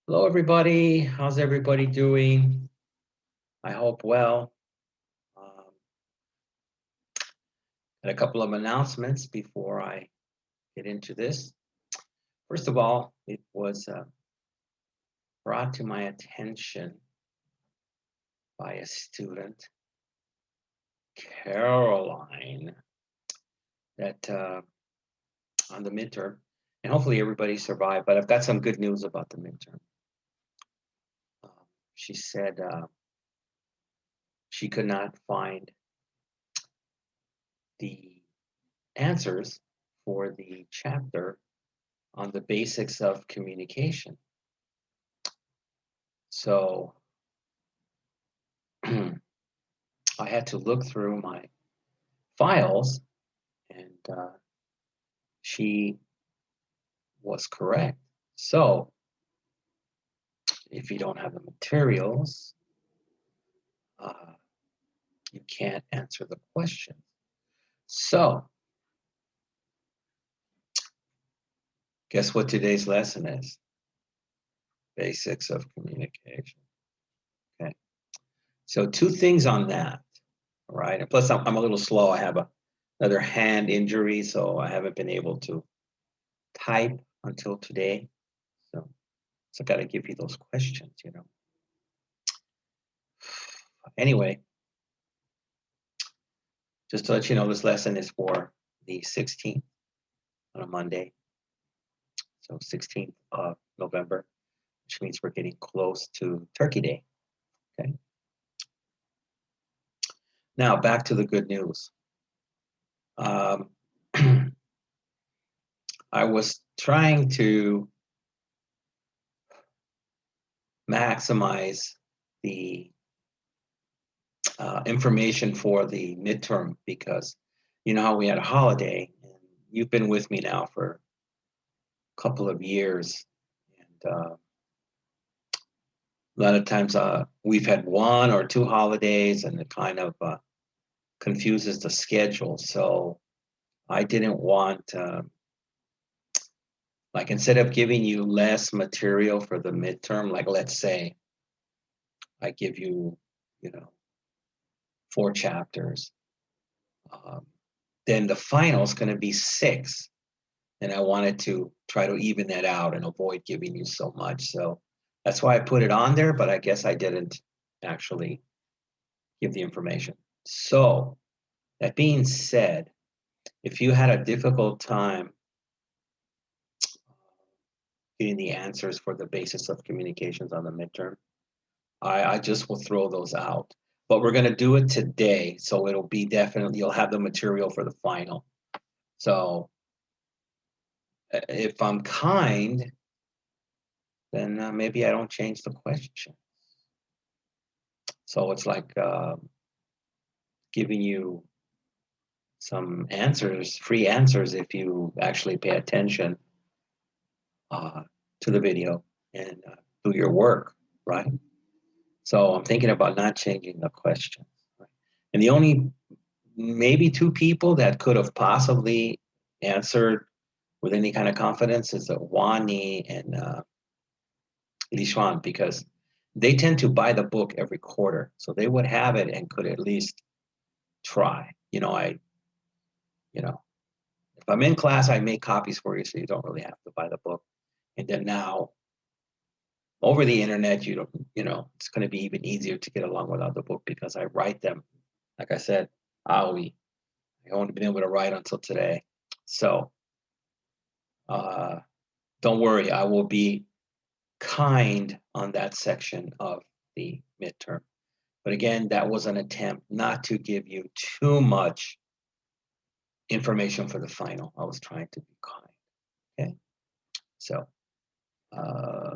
Hello, everybody. How's everybody doing? I hope well. Um, got a couple of announcements before I get into this. First of all, it was brought to my attention by a student, Caroline, that on the midterm, and hopefully everybody survived, but I've got some good news about the midterm. Um, she said she could not find the answers for the chapter on the basics of communication. So I had to look through my files, and she was correct. So if you don't have the materials, uh, you can't answer the question. So guess what today's lesson is? Basics of communication. Okay. So two things on that. All right. And plus, I'm a little slow. I have another hand injury, so I haven't been able to type until today. So I got to give you those questions, Anyway, just to let you know, this lesson is for the 16th on a Monday. So 16th of November, which means we're getting close to Turkey Day. Okay. Now back to the good news. I was trying to maximize the information for the midterm because you know how we had a holiday, and you've been with me now for a couple of years, and a lot of times we've had one or two holidays, and it kind of confuses the schedule. So I didn't want, like, instead of giving you less material for the midterm, like let's say I give you, 4 chapters, um, then the final is going to be 6. And I wanted to try to even that out and avoid giving you so much. So that's why I put it on there, but I guess I didn't actually give the information. So that being said, if you had a difficult time getting the answers for the basis of communications on the midterm, I just will throw those out. But we're going to do it today, so it'll be definitely, you'll have the material for the final. So if I'm kind, then maybe I don't change the question. So it's like giving you some answers, free answers, if you actually pay attention to the video and do your work, right? So I'm thinking about not changing the questions. Right? And the only maybe 2 people that could have possibly answered with any kind of confidence is Wani and Lishuan, because they tend to buy the book every quarter. So they would have it and could at least try. If I'm in class, I make copies for you so you don't really have to buy the book. And then now, over the internet, it's going to be even easier to get along without the book because I write them. Like I said, I only been able to write until today. So don't worry, I will be kind on that section of the midterm. But again, that was an attempt not to give you too much information for the final. I was trying to be kind. Okay. So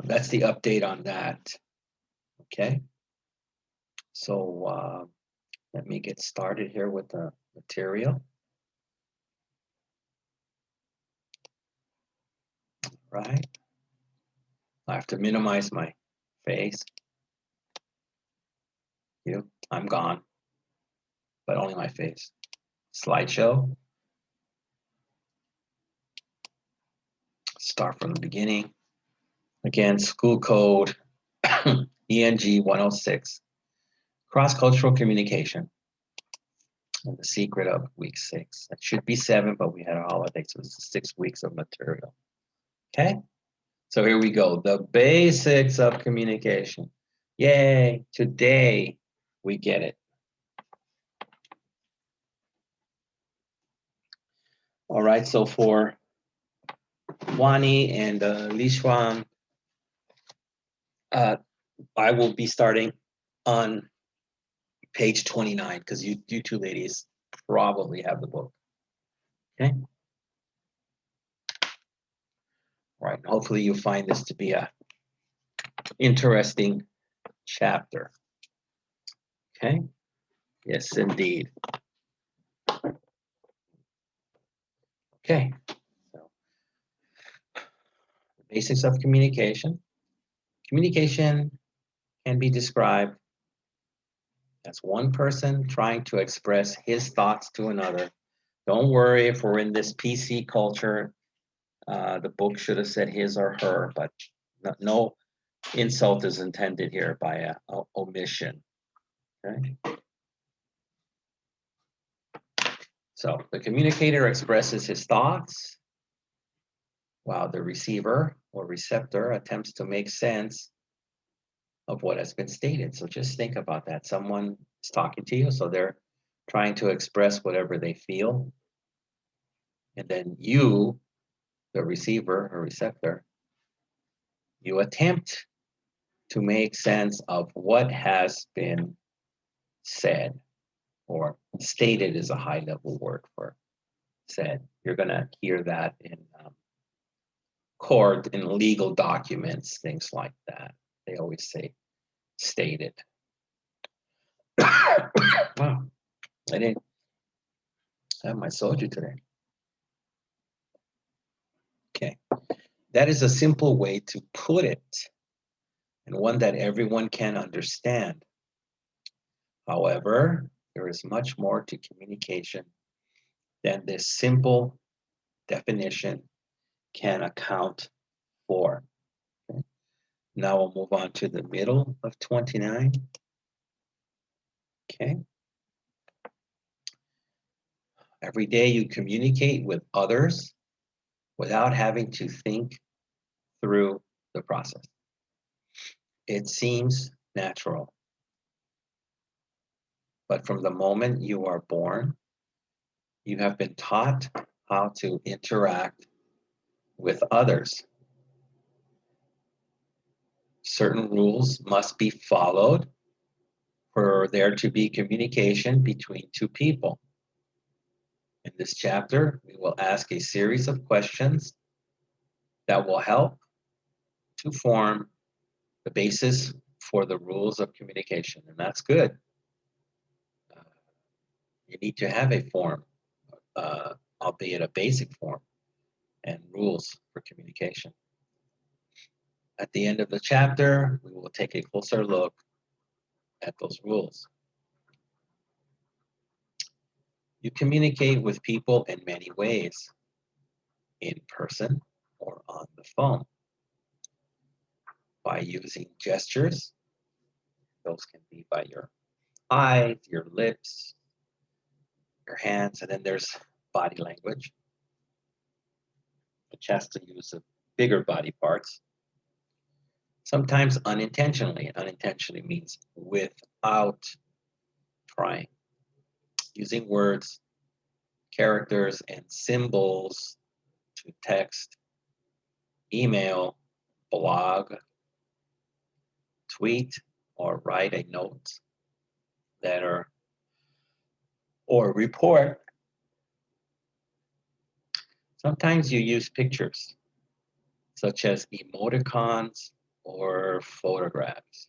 that's the update on that. Okay. So let me get started here with the material. Right. I have to minimize my face. I'm gone, but only my face. Slideshow. Start from the beginning. Again, school code ENG 106, cross-cultural communication. And the secret of week 6. It should be 7, but we had a holiday, so it's 6 weeks of material. Okay? So here we go. The basics of communication. Yay! Today we get it. All right, so for Wani and Li Xuan, I will be starting on page 29 because you two ladies probably have the book. Okay. All right. Hopefully you find this to be a interesting chapter. Okay. Yes, indeed. Okay. So, the basics of communication. Communication can be described as one person trying to express his thoughts to another. Don't worry if we're in this PC culture. The book should have said his or her, but no insult is intended here by a omission. Okay. So the communicator expresses his thoughts while the receiver or receptor attempts to make sense of what has been stated. So just think about that. Someone is talking to you, so they're trying to express whatever they feel. And then you, the receiver or receptor, you attempt to make sense of what has been said, or stated is a high level word for said. You're going to hear that in court, in legal documents, things like that. They always say stated. Wow, I didn't have my soju today. Okay, that is a simple way to put it, and one that everyone can understand. However, there is much more to communication than this simple definition can account for. Okay. Now we'll move on to the middle of 29. Okay. Every day you communicate with others without having to think through the process. It seems natural. But from the moment you are born, you have been taught how to interact with others. Certain rules must be followed for there to be communication between two people. In this chapter, we will ask a series of questions that will help to form the basis for the rules of communication, and that's good. You need to have a form, albeit a basic form, and rules for communication. At the end of the chapter, we will take a closer look at those rules. You communicate with people in many ways, in person or on the phone, by using gestures. Those can be by your eyes, your lips, your hands, and then there's body language, which has to use the bigger body parts. Sometimes unintentionally. Unintentionally means without trying. Using words, characters, and symbols to text, email, blog, tweet, or write a note, letter, or report. Sometimes you use pictures, such as emoticons or photographs.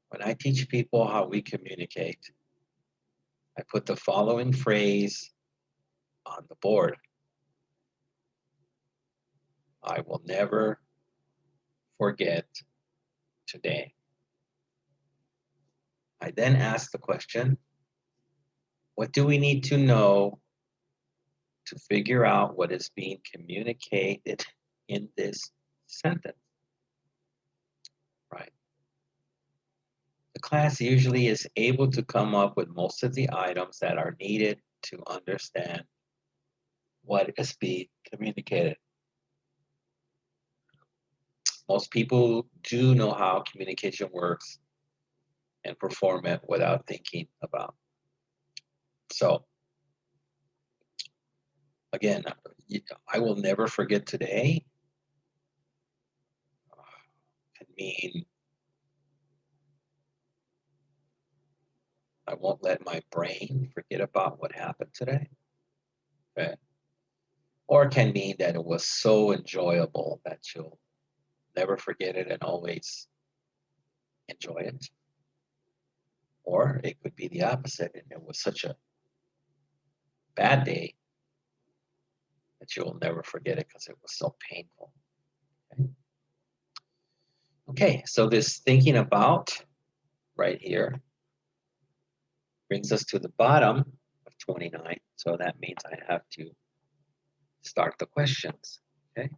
When I teach people how we communicate, I put the following phrase on the board. I will never forget today. I then ask the question, what do we need to know to figure out what is being communicated in this sentence, right? The class usually is able to come up with most of the items that are needed to understand what is being communicated. Most people do know how communication works and perform it without thinking about. So, again, I will never forget today can mean I won't let my brain forget about what happened today. Okay. Or it can mean that it was so enjoyable that you'll never forget it and always enjoy it. Or it could be the opposite, and it was such a bad day that you'll never forget it because it was so painful. Okay? Okay, so this thinking about right here brings us to the bottom of 29. So that means I have to start the questions. Okay.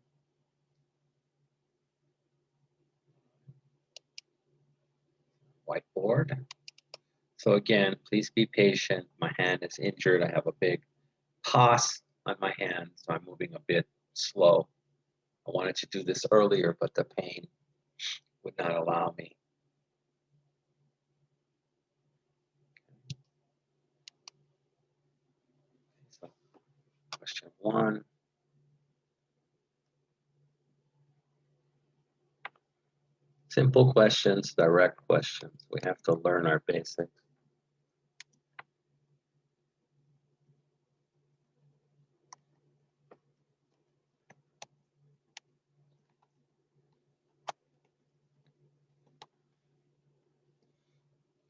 Whiteboard. So again, please be patient. My hand is injured. I have a big pus on my hand, so I'm moving a bit slow. I wanted to do this earlier, but the pain would not allow me. So, question 1. Simple questions, direct questions. We have to learn our basics.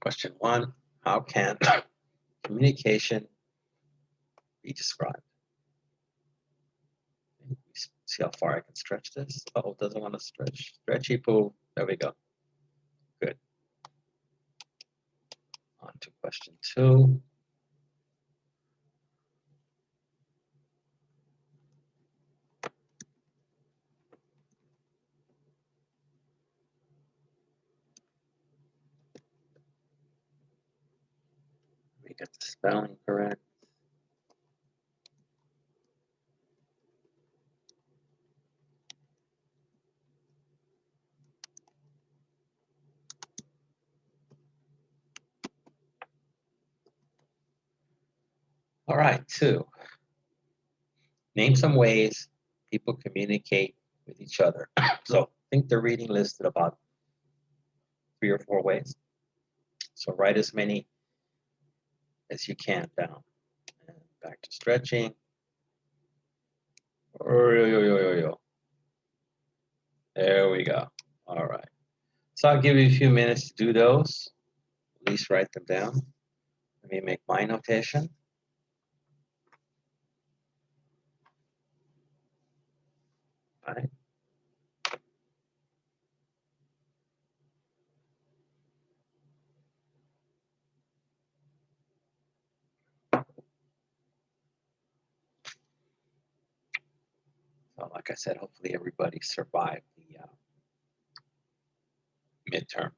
Question 1, how can communication be described? See how far I can stretch this? Oh, it doesn't want to stretch. Stretchy poo. There we go. Good. On to question 2. We get the spelling correct. All right, 2. Name some ways people communicate with each other. So I think the reading listed about 3 or 4 ways. So write as many as you can down. And back to stretching. There we go. All right. So I'll give you a few minutes to do those. At least write them down. Let me make my notation. All right. So like I said, hopefully everybody survived the midterm.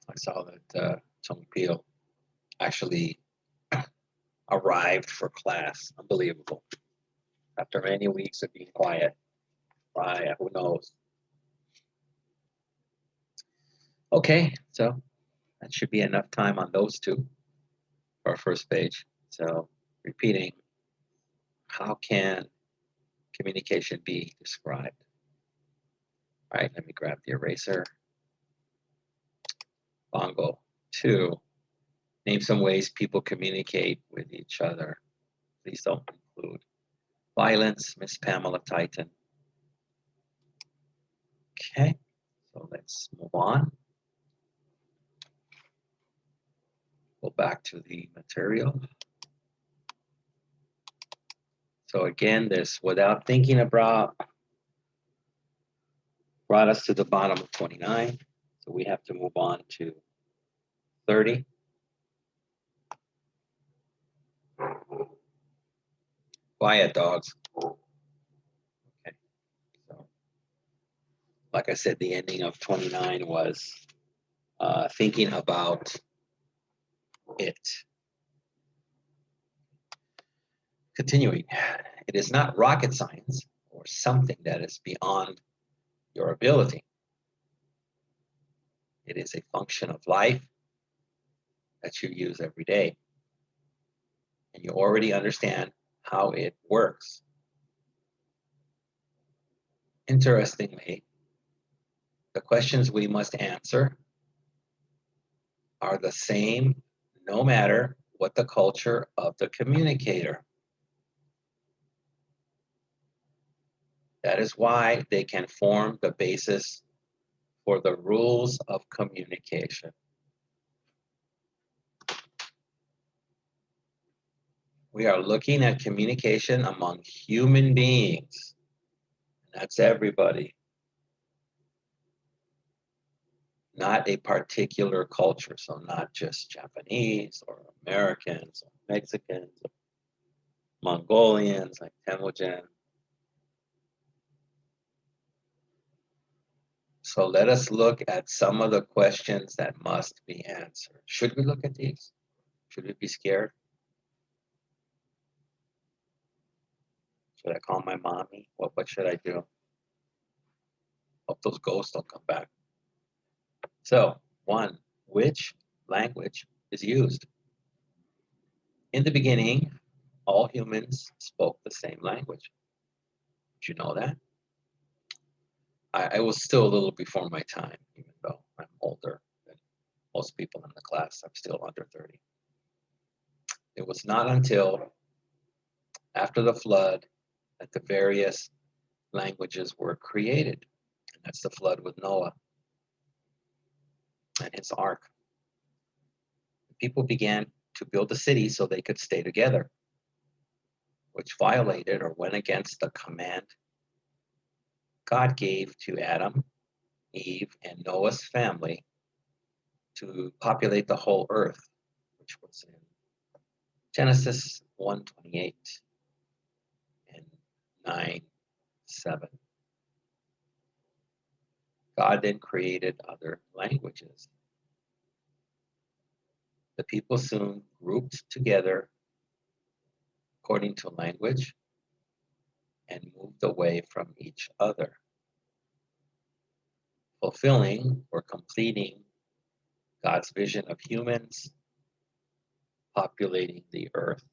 I saw that Tony Peel actually arrived for class. Unbelievable. After many weeks of being quiet. Why? Who knows? Okay, so that should be enough time on those 2 for our first page. So repeating, how can communication be described? All right, let me grab the eraser. Bongo. 2, name some ways people communicate with each other. Please don't include violence, Miss Pamela Titan. Okay, so let's move on. Go back to the material. So again, this without thinking about brought us to the bottom of 29. So we have to move on to 30. Quiet, dogs. Okay. So, like I said, the ending of 29 was thinking about it. Continuing, it is not rocket science or something that is beyond your ability. It is a function of life that you use every day. And you already understand how it works. Interestingly, the questions we must answer are the same no matter what the culture of the communicator. That is why they can form the basis for the rules of communication. We are looking at communication among human beings. That's everybody. Not a particular culture, so not just Japanese or Americans or Mexicans or Mongolians like Temujin. So let us look at some of the questions that must be answered. Should we look at these? Should we be scared? Should I call my mommy? What should I do? Hope those ghosts don't come back. So, 1, which language is used? In the beginning, all humans spoke the same language. Did you know that? I was still a little before my time, even though I'm older than most people in the class. I'm still under 30. It was not until after the flood that the various languages were created. And that's the flood with Noah and his ark. People began to build a city so they could stay together, which violated or went against the command God gave to Adam, Eve, and Noah's family to populate the whole earth, which was in Genesis 1:28 and 9:7. God then created other languages. The people soon grouped together according to language and moved away from each other, fulfilling or completing God's vision of humans populating the earth.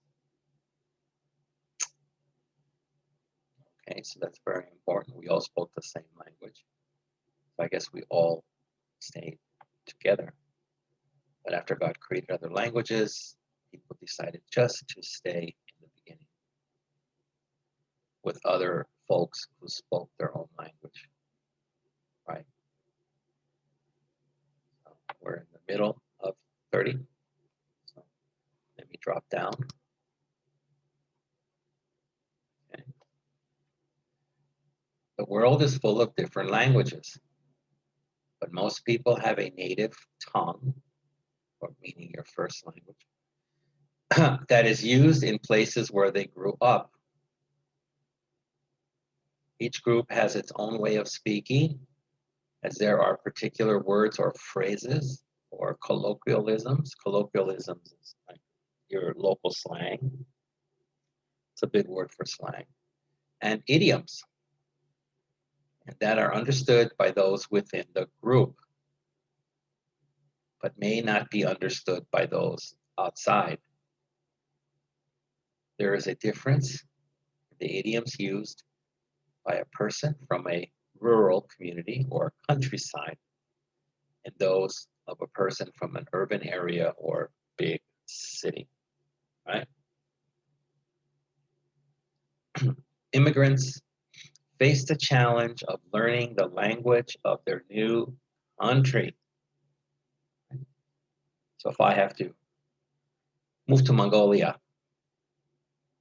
Okay, so that's very important. We all spoke the same language. So I guess we all stayed together. But after God created other languages, people decided just to stay in the beginning with other folks who spoke their own language, right? So we're in the middle of 30. So let me drop down. Okay. The world is full of different languages, but most people have a native tongue, or meaning your first language, that is used in places where they grew up. Each group has its own way of speaking, as there are particular words or phrases or colloquialisms. Colloquialisms is like your local slang. It's a big word for slang. And idioms, and that are understood by those within the group, but may not be understood by those outside. There is a difference in the idioms used by a person from a rural community or countryside and those of a person from an urban area or big city, right? Immigrants face the challenge of learning the language of their new country. So if I have to move to Mongolia,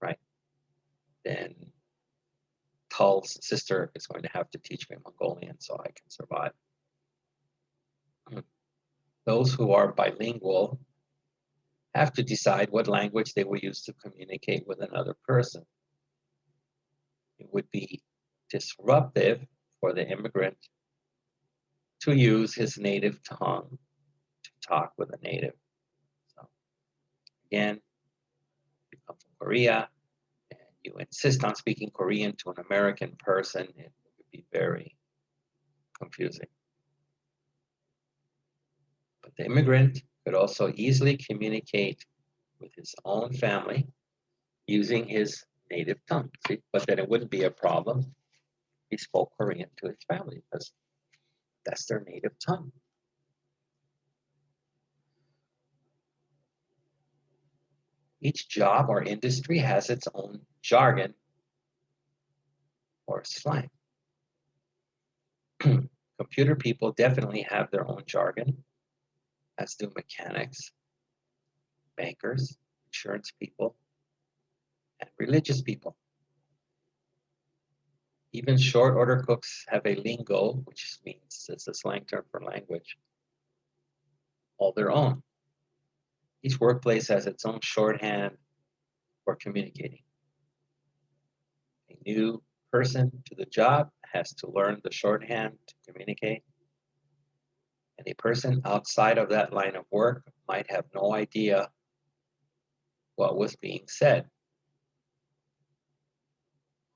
right? then Tul's sister is going to have to teach me Mongolian so I can survive. Those who are bilingual have to decide what language they will use to communicate with another person. It would be disruptive for the immigrant to use his native tongue to talk with a native. So again, you come from Korea and you insist on speaking Korean to an American person, it would be very confusing. But the immigrant could also easily communicate with his own family using his native tongue. See? But then it wouldn't be a problem. He spoke Korean to his family because that's their native tongue. Each job or industry has its own jargon or slang. Computer people definitely have their own jargon, as do mechanics, bankers, insurance people, and religious people. Even short order cooks have a lingo, which means it's a slang term for language, all their own. Each workplace has its own shorthand for communicating. A new person to the job has to learn the shorthand to communicate. And a person outside of that line of work might have no idea what was being said.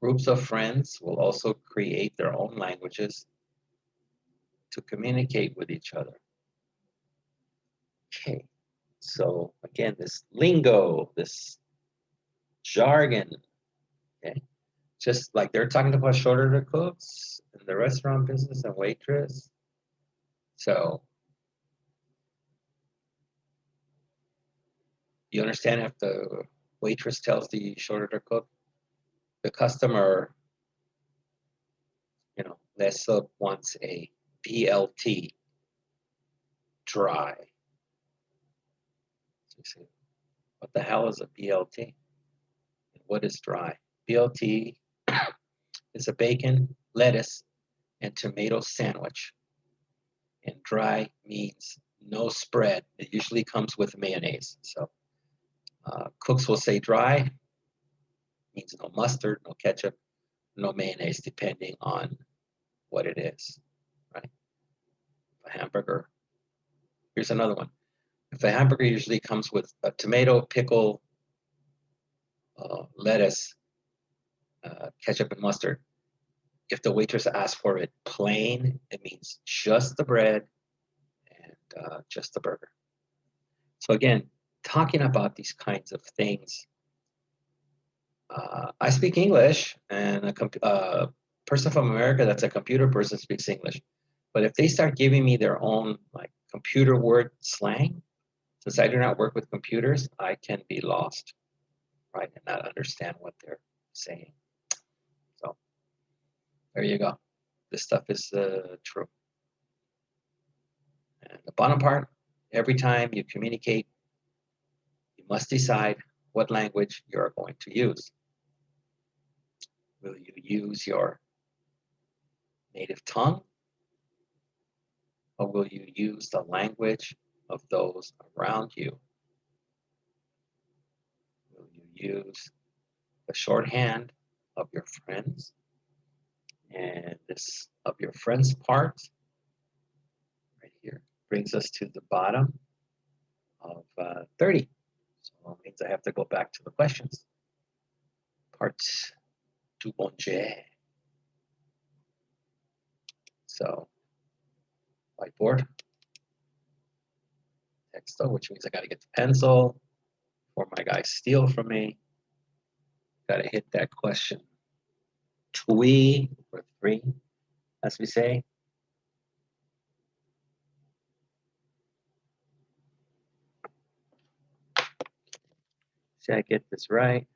Groups of friends will also create their own languages to communicate with each other. Okay, so again, this lingo, this jargon, okay, just like they're talking about short order cooks in the restaurant business and waitress. So you understand if the waitress tells the short order cook, the customer, less up wants a BLT, dry. So you say, what the hell is a BLT? And what is dry? BLT is a bacon, lettuce, and tomato sandwich. And dry means no spread. It usually comes with mayonnaise. So cooks will say dry, means no mustard, no ketchup, no mayonnaise, depending on what it is, right? A hamburger. Here's another one. If a hamburger usually comes with a tomato, pickle, lettuce, ketchup, and mustard, if the waitress asks for it plain, it means just the bread and just the burger. So again, talking about these kinds of things, I speak English, and a person from America that's a computer person speaks English. But if they start giving me their own like computer word slang, since I do not work with computers, I can be lost, right, and not understand what they're saying. So there you go. This stuff is true. And the bottom part, every time you communicate, you must decide what language you're going to use. Will you use your native tongue, or will you use the language of those around you? Will you use the shorthand of your friends? And this of your friends part right here brings us to the bottom of 30. So it means I have to go back to the questions. Part 2. So whiteboard, texto, which means I got to get the pencil before my guys steal from me. Got to hit that question. 2 or 3, as we say. See, I get this right.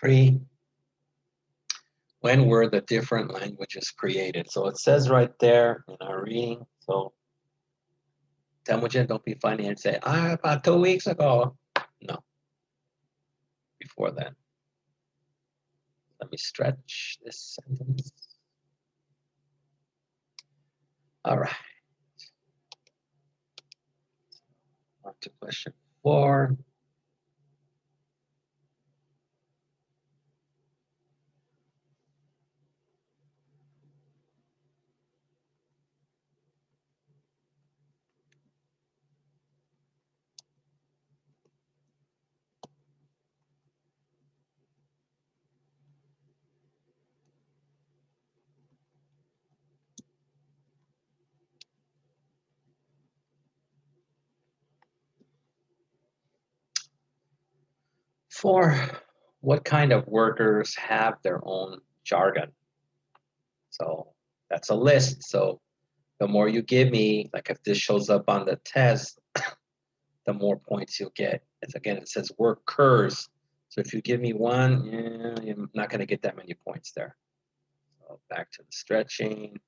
3, when were the different languages created? So it says right there in our reading. So Temujin, don't be funny and say, about 2 weeks ago. No, before then. Let me stretch this sentence. All right. On to question 4. For what kind of workers have their own jargon? So that's a list. So the more you give me, like if this shows up on the test, the more points you'll get. It's, again, it says workers. So if you give me 1, you're not going to get that many points there. So back to the stretching.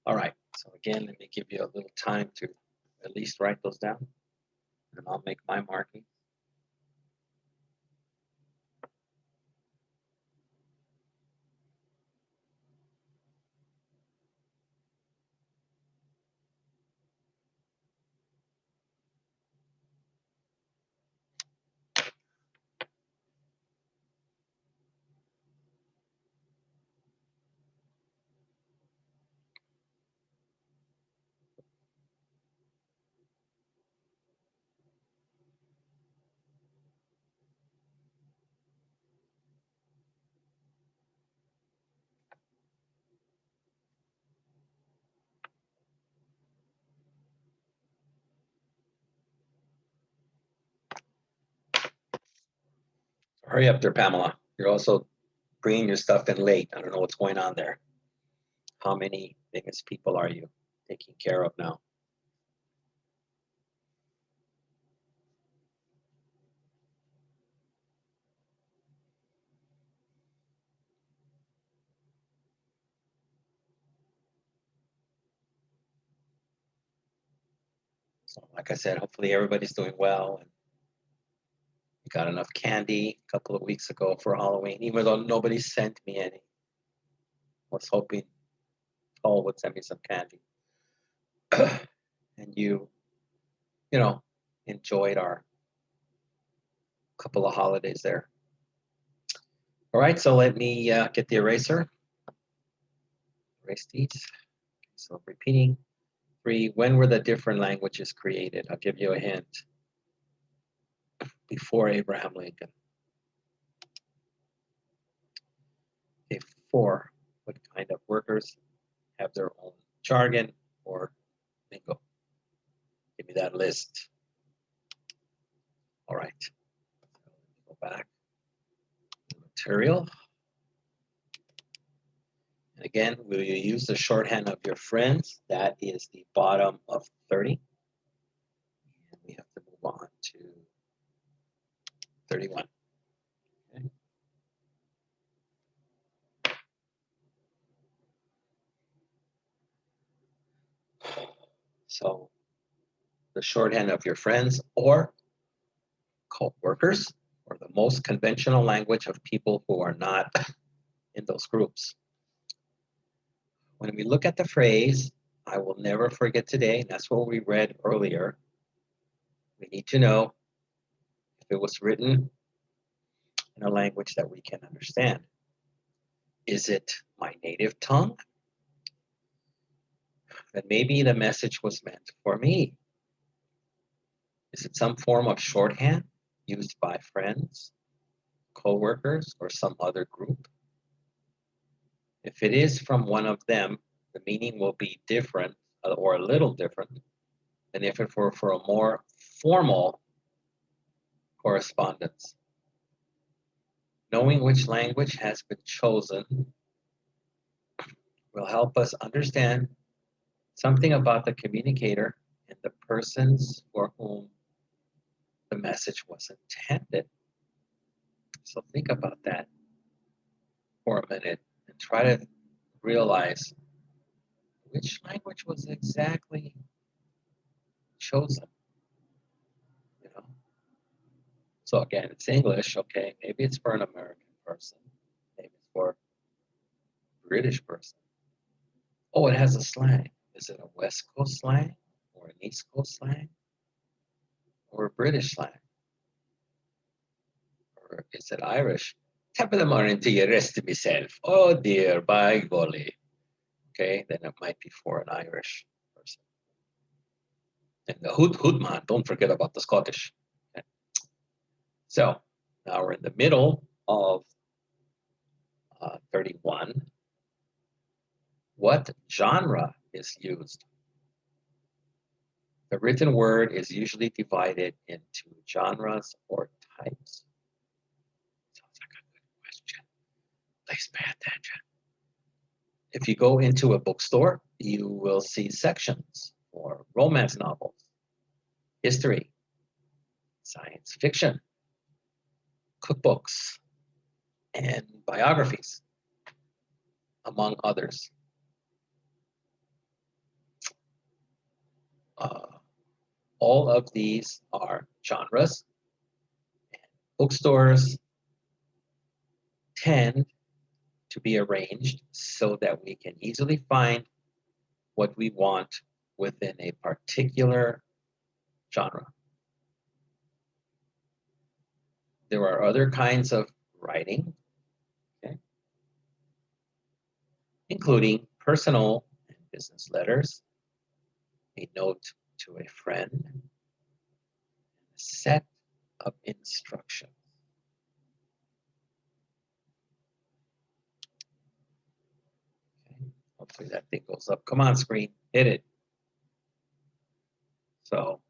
All right. So again, let me give you a little time to at least write those down, and I'll make my marking. Hurry up there, Pamela. You're also bringing your stuff in late. I don't know what's going on there. How many famous people are you taking care of now? So like I said, hopefully everybody's doing well. And we got enough candy a couple of weeks ago for Halloween, even though nobody sent me any. I was hoping Paul would send me some candy. And you know, enjoyed our couple of holidays there. All right, so let me get the eraser. Erase these. So repeating. 3, when were the different languages created? I'll give you a hint. Before Abraham Lincoln. Okay, 4, what kind of workers have their own jargon or lingo? Give me that list. All right, go back. Material. And again, will you use the shorthand of your friends? That is the bottom of 30. And we have to move on to 31. Okay. So the shorthand of your friends or co-workers, or the most conventional language of people who are not in those groups. When we look at the phrase, I will never forget today, and that's what we read earlier, we need to know if it was written in a language that we can understand. Is it my native tongue? Then maybe the message was meant for me. Is it some form of shorthand used by friends, co-workers, or some other group? If it is from one of them, the meaning will be different or a little different than if it were for a more formal correspondence. Knowing which language has been chosen will help us understand something about the communicator and the persons for whom the message was intended. So think about that for a minute and try to realize which language was exactly chosen, you know. So again, it's English, okay, maybe it's for an American person, maybe it's for a British person. Oh, it has a slang. Is it a West Coast slang or an East Coast slang or a British slang? Or is it Irish? Top of the morning to you, rest of myself. Oh dear, by golly. Okay, then it might be for an Irish person. And the hoot man, don't forget about the Scottish. Okay. So now we're in the middle of 31. What genre is used? The written word is usually divided into genres or types. Sounds like a good question. Please pay attention. If you go into a bookstore, you will see sections for romance novels, history, science fiction, cookbooks, and biographies, among others. All of these are genres. Bookstores tend to be arranged so that we can easily find what we want within a particular genre. There are other kinds of writing, okay, including personal and business letters, a note to a friend, a set of instructions. Okay. Hopefully that thing goes up. Come on, screen, hit it. So,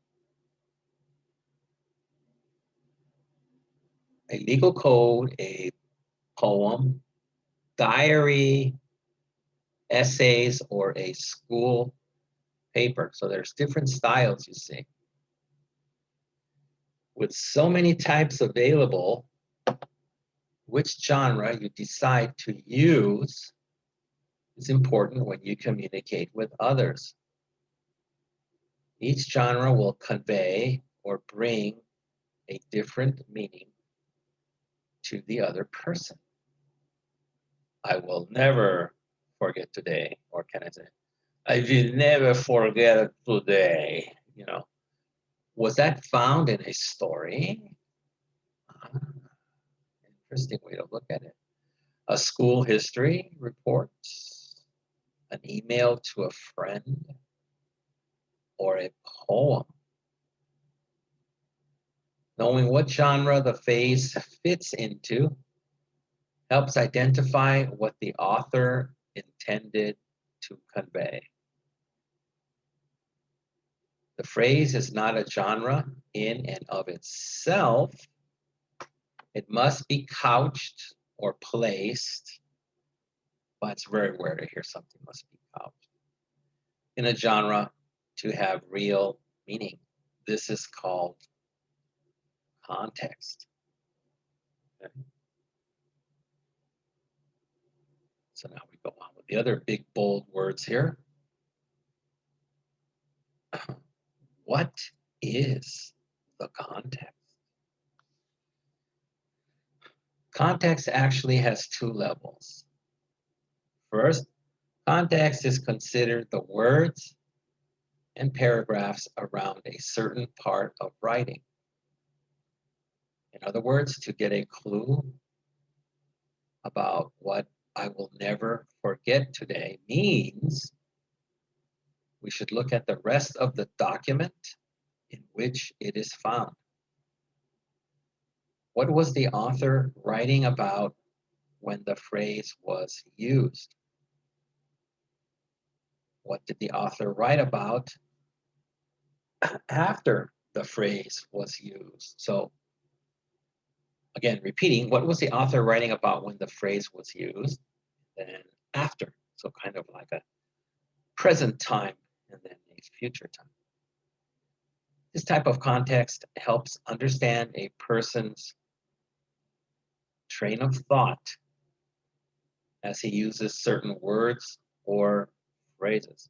a legal code, a poem, diary, essays, or a school paper. So there's different styles, you see. With so many types available, which genre you decide to use is important when you communicate with others. Each genre will convey or bring a different meaning to the other person. I will never forget today, or can I say, I will never forget today, you know. Was that found in a story? Interesting way to look at it. A school history report, an email to a friend, or a poem. Knowing what genre the phrase fits into helps identify what the author intended to convey. The phrase is not a genre in and of itself. It must be couched or placed, but it's very rare to hear something must be couched in a genre to have real meaning. This is called context. Okay. So now we go on with the other big bold words here. What is the context? Context actually has two levels. First, context is considered the words and paragraphs around a certain part of writing. In other words, to get a clue about what I will never forget today means we should look at the rest of the document in which it is found. What was the author writing about when the phrase was used? What did the author write about after the phrase was used? So again, repeating, what was the author writing about when the phrase was used? Then after, so kind of like a present time and then a future time. This type of context helps understand a person's train of thought as he uses certain words or phrases.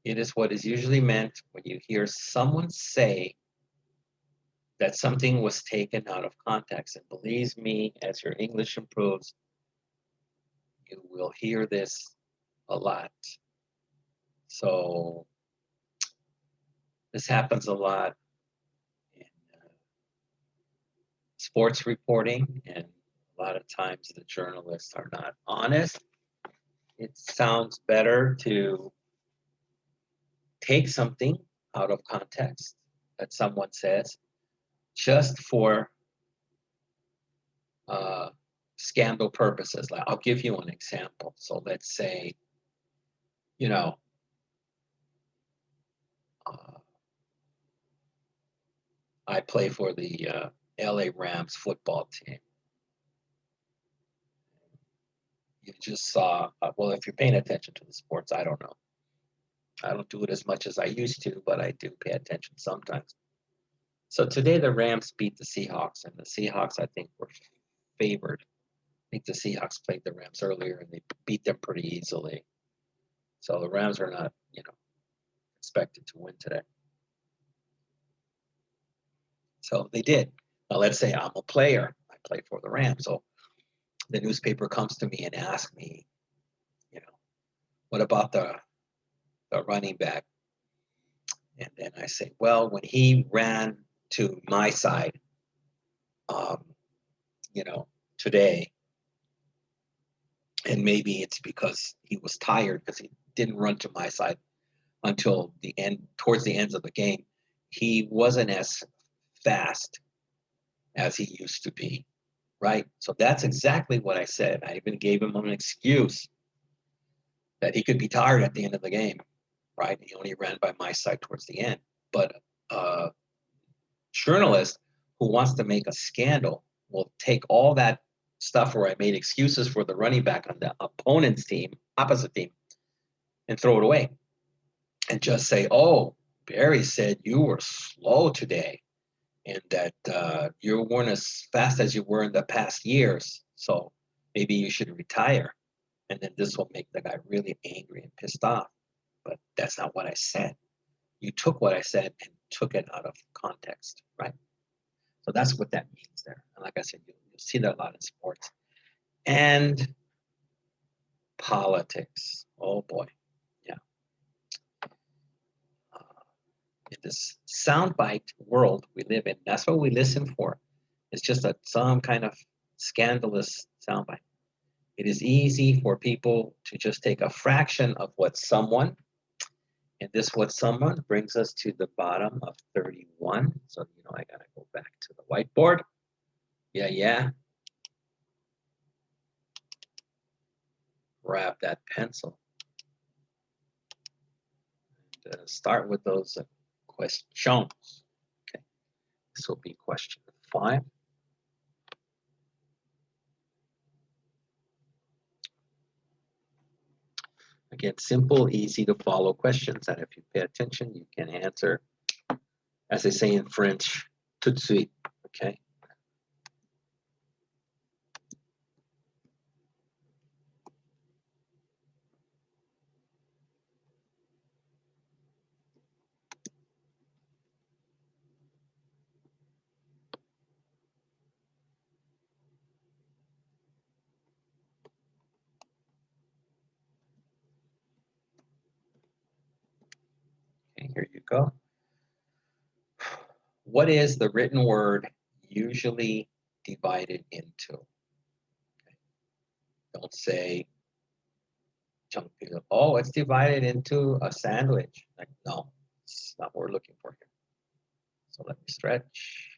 It is what is usually meant when you hear someone say that something was taken out of context. And believe me, as your English improves, you will hear this a lot. So this happens a lot in sports reporting, and a lot of times the journalists are not honest. It sounds better to take something out of context that someone says just for scandal purposes. Like, I'll give you an example. So let's say, you know, I play for the LA Rams football team. You just saw, well, if you're paying attention to the sports, I don't know. I don't do it as much as I used to, but I do pay attention sometimes. So today the Rams beat the Seahawks, and the Seahawks, I think, were favored. I think the Seahawks played the Rams earlier, and they beat them pretty easily. So the Rams are not, expected to win today. So they did. Now let's say I'm a player. I play for the Rams. So the newspaper comes to me and asks me, what about the running back? And then I say, well, when he ran to my side, today, and maybe it's because he was tired because he didn't run to my side until the end, towards the ends of the game. He wasn't as fast as he used to be, right? So that's exactly what I said. I even gave him an excuse that he could be tired at the end of the game, right? He only ran by my side towards the end. But a journalist who wants to make a scandal will take all that stuff where I made excuses for the running back on the opponent's team, opposite team, and throw it away. And just say, oh, Barry said you were slow today and that you weren't as fast as you were in the past years. So maybe you should retire. And then this will make the guy really angry and pissed off. But that's not what I said. You took what I said and took it out of context, right? So that's what that means there. And like I said, you'll see that a lot in sports. And politics. Oh boy. Yeah. In this soundbite world we live in, that's what we listen for. It's just some kind of scandalous soundbite. It is easy for people to just take a fraction of what someone, and this what someone brings us to the bottom of 31. So, I got to go back to the whiteboard. Yeah. Grab that pencil. And, start with those questions. Okay, this will be question 5. Again, simple, easy to follow questions that if you pay attention, you can answer, as they say in French, tout de suite, okay? Okay, here you go. What is the written word usually divided into? Okay. Don't say, oh, it's divided into a sandwich. Like, no, it's not what we're looking for here. So let me stretch.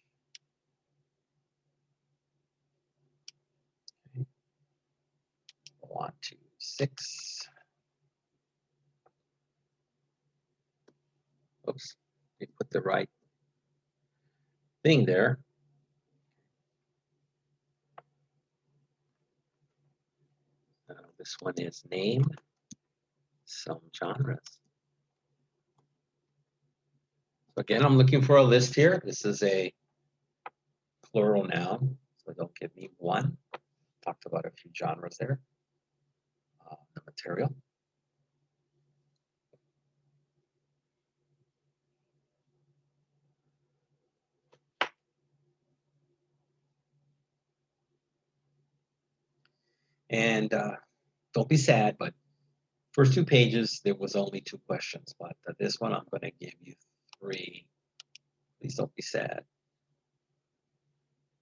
Okay. Go on to 6. Oops, we put the right thing there. This one is name some genres. So again, I'm looking for a list here. This is a plural noun, so don't give me one. Talked about a few genres there. The material. And don't be sad, but first 2 pages, there was only 2 questions, but this one I'm going to give you 3. Please don't be sad.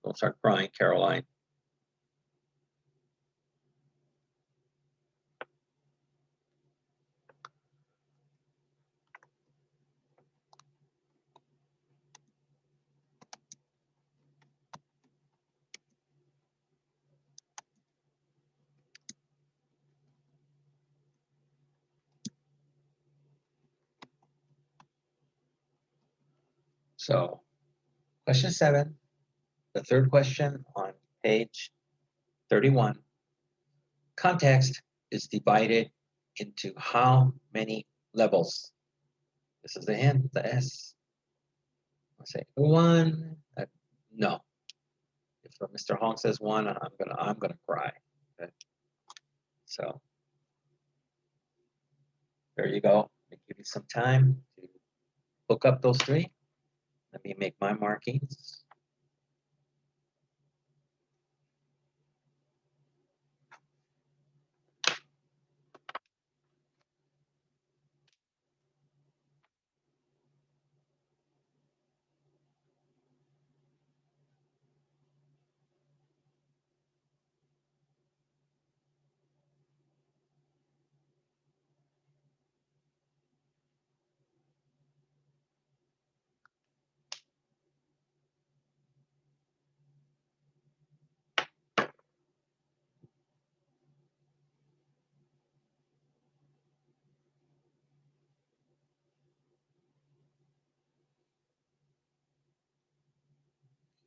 Don't start crying, Caroline. So, question 7, the third question on page 31. Context is divided into how many levels? This is the hint, the S. I'll say 1. No. If Mr. Hong says 1, I'm gonna cry. Okay. So there you go. I'll give you some time to look up those 3. Let me make my markings.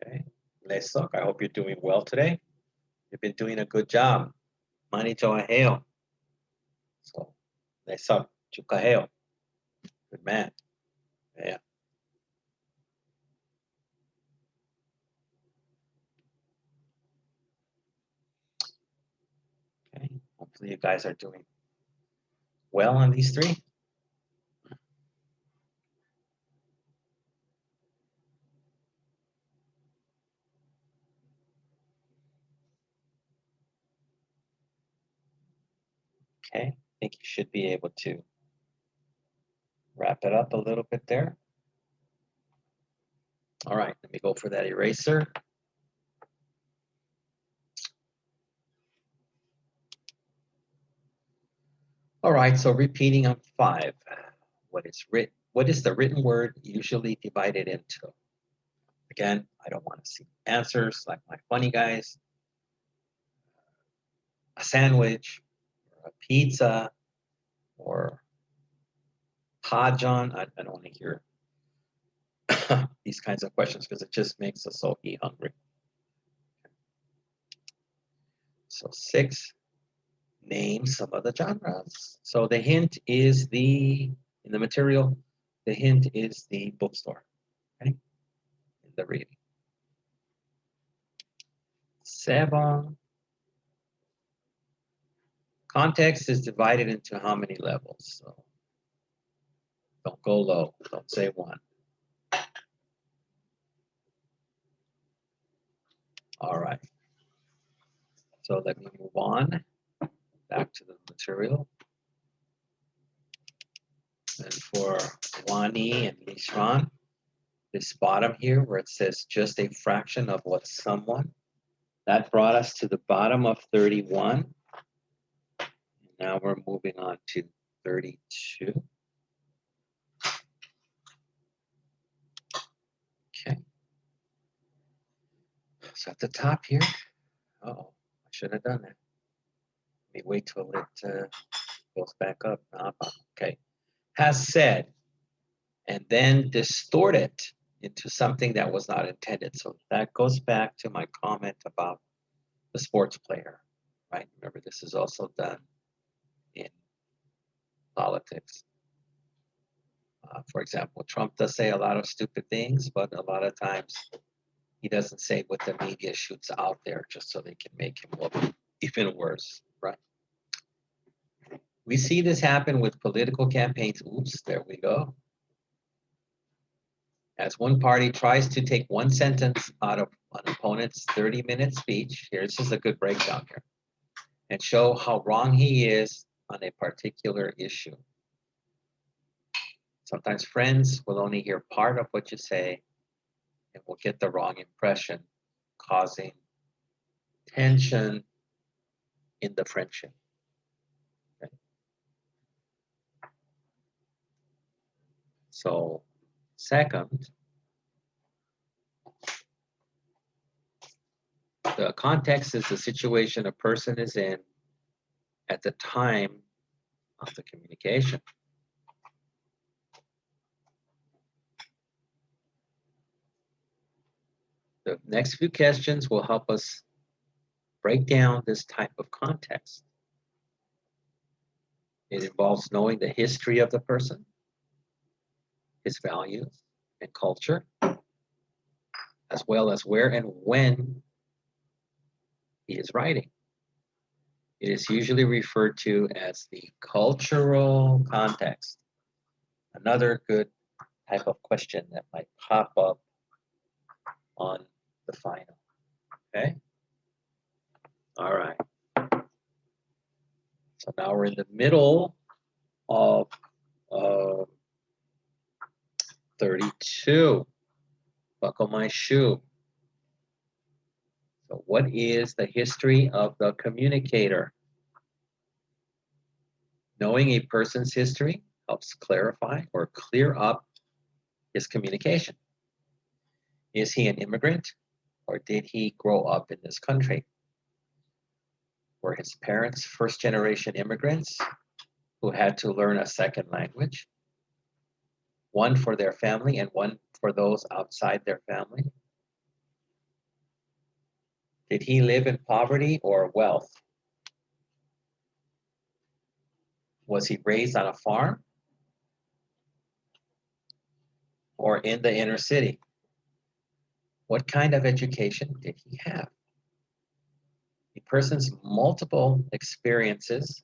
Okay. Let's look. I hope you're doing well today. You've been doing a good job. Mani Joaheo. So, let's up. Chukaheo. Good man. Yeah. Okay. Hopefully you guys are doing well on these 3. Okay. I think you should be able to wrap it up a little bit there. All right. Let me go for that eraser. All right. So repeating on 5. What is the written word usually divided into? Again, I don't want to see answers like my funny guys. A sandwich, or a pizza, or John. I don't want to hear these kinds of questions because it just makes us so hungry. So 6, name some of the genres. So the hint is in the material, the hint is the bookstore, okay, in the reading. 7, context is divided into how many levels? So don't go low, don't say 1. All right. So let me move on back to the material. And for Wani and Lishran, this bottom here where it says just a fraction of what someone, that brought us to the bottom of 31. Now we're moving on to 32. Okay. So at the top here, oh, I should have done that. Let me wait till it goes back up. Okay. Has said, and then distort it into something that was not intended. So that goes back to my comment about the sports player, right? Remember, this is also done in politics. For example, Trump does say a lot of stupid things, but a lot of times He doesn't say what the media shoots out there just so they can make him look even worse, right? We see this happen with political campaigns. Oops, there we go. As one party tries to take one sentence out of an opponent's 30-minute speech, here's just a good breakdown here, and show how wrong he is on a particular issue. Sometimes friends will only hear part of what you say and will get the wrong impression, causing tension in the friendship. Okay. So, second, the context is the situation a person is in at the time of the communication. The next few questions will help us break down this type of context. It involves knowing the history of the person, his values and culture, as well as where and when he is writing. It is usually referred to as the cultural context. Another good type of question that might pop up on the final. Okay? All right. So now we're in the middle of 32. Buckle my shoe. So what is the history of the communicator? Knowing a person's history helps clarify or clear up his communication. Is he an immigrant, or did he grow up in this country? Were his parents first-generation immigrants who had to learn a second language, one for their family and one for those outside their family? Did he live in poverty or wealth? Was he raised on a farm or in the inner city? What kind of education did he have? A person's multiple experiences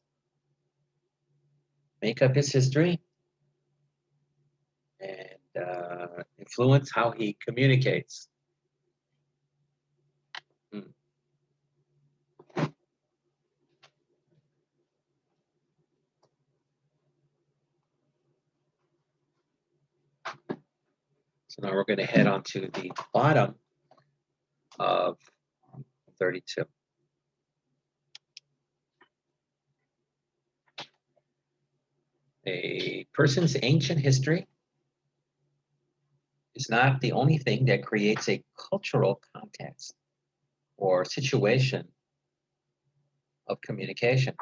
make up his history and influence how he communicates. So now we're going to head on to the bottom of 32. A person's ancient history is not the only thing that creates a cultural context or situation of communication.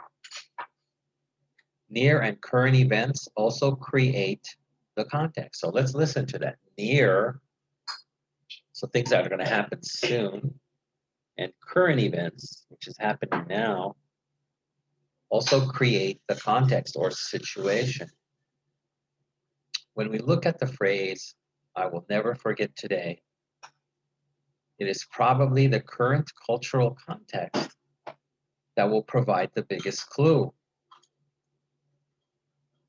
Near and current events also create the context. So let's listen to that. Near, so things that are going to happen soon, and current events, which is happening now, also create the context or situation. When we look at the phrase, "I will never forget today," it is probably the current cultural context that will provide the biggest clue.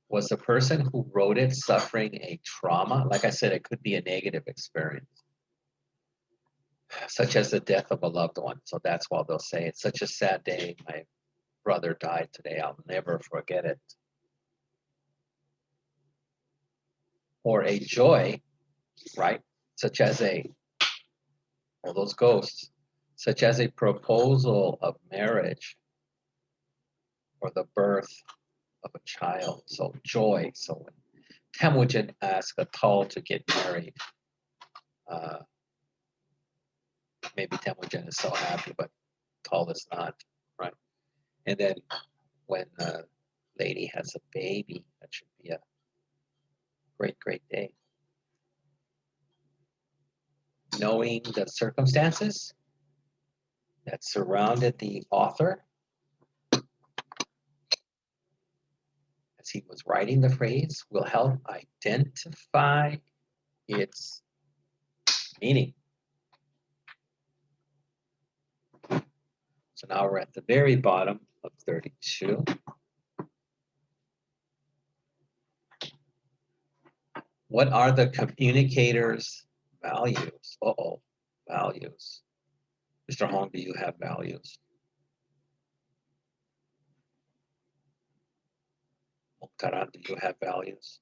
Was the person who wrote it suffering a trauma? Like I said, it could be a negative experience, such as the death of a loved one. So that's why they'll say, "It's such a sad day. My brother died today. I'll never forget it." Or a joy, right? Such as all those ghosts, such as a proposal of marriage or the birth of a child. So joy. So when Temujin asked Atal to get married, maybe Temujin is so happy, but Atal is not, right? And then when a lady has a baby, that should be a great, great day. Knowing the circumstances that surrounded the author as he was writing the phrase will help identify its meaning. So now we're at the very bottom of 32. What are the communicators' values? Uh-oh, values. Mr. Hong, do you have values? Karan, do you have values?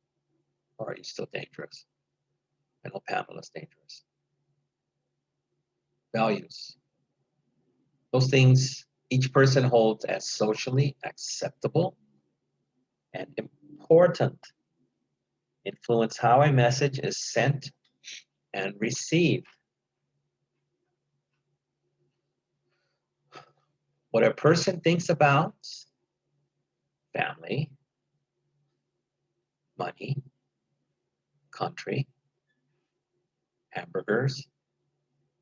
Or are you still dangerous? I know Pamela's dangerous. Values. Those things each person holds as socially acceptable and important. Influence how a message is sent and received. What a person thinks about family, money, country, hamburgers,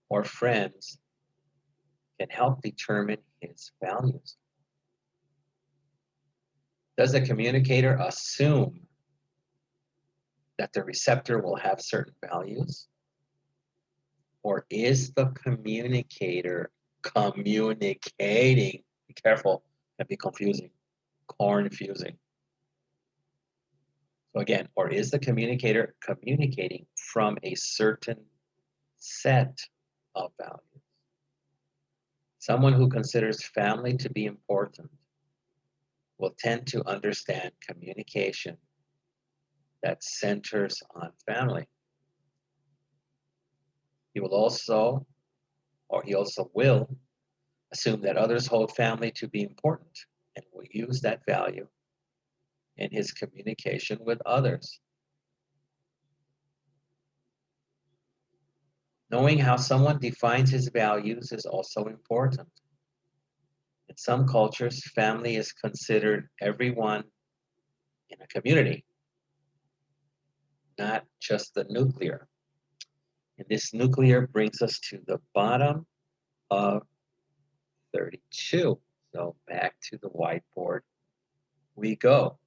or friends can help determine his values. Does a communicator assume that the receptor will have certain values? Or is the communicator communicating? Be careful, that'd be confusing, confusing. So again, or is the communicator communicating from a certain set of values? Someone who considers family to be important will tend to understand communication that centers on family. He also will assume that others hold family to be important and will use that value in his communication with others. Knowing how someone defines his values is also important. In some cultures, family is considered everyone in a community, not just the nuclear. And this nuclear brings us to the bottom of 32. So back to the whiteboard we go.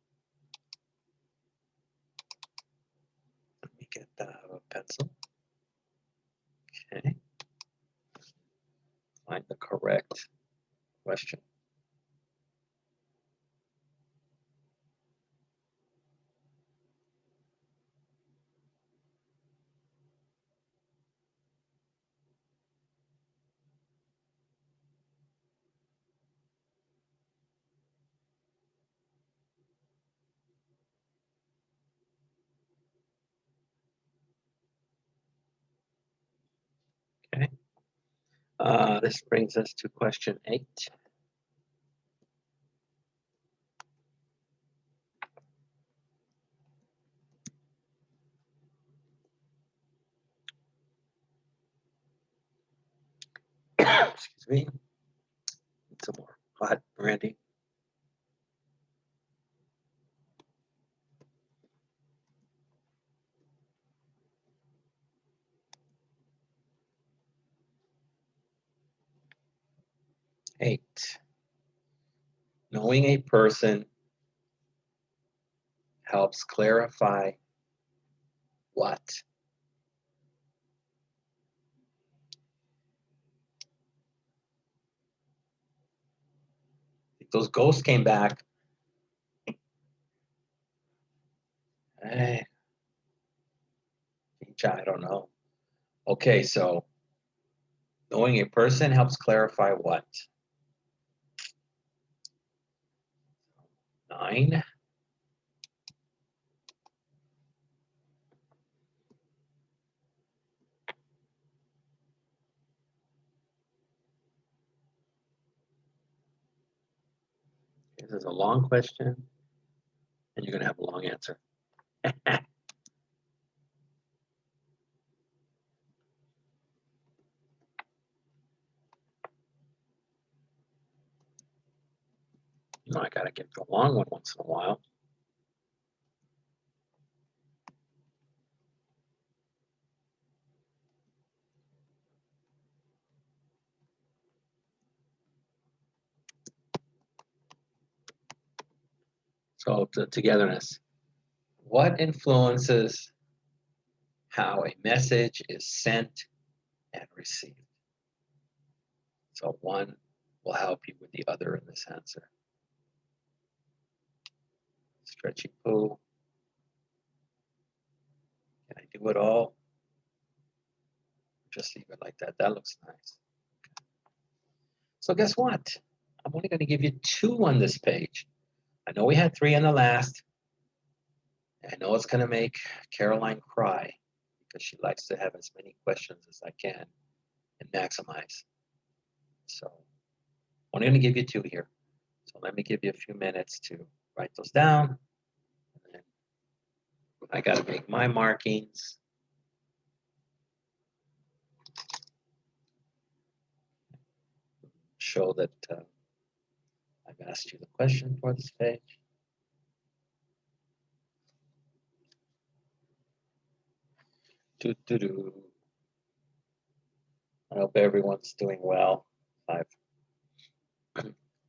Let me get a pencil. Okay. Find the correct question. Okay. This brings us to question 8. Excuse me. Need some more hot brandy. Eight. Knowing a person helps clarify what? Those ghosts came back. Hey, I don't know. Okay, so knowing a person helps clarify what? 9. This is a long question, and you're going to have a long answer. I got to get the long one once in a while. So the togetherness. What influences how a message is sent and received? So 1, will help you with the other in this answer. Stretchy poo. Can I do it all? Just leave it like that. That looks nice. So guess what? I'm only going to give you 2 on this page. I know we had 3 on the last. I know it's going to make Caroline cry because she likes to have as many questions as I can and maximize. So I'm only going to give you 2 here. So let me give you a few minutes to write those down. And then I got to make my markings. Show that I've asked you the question for this page. I hope everyone's doing well. I've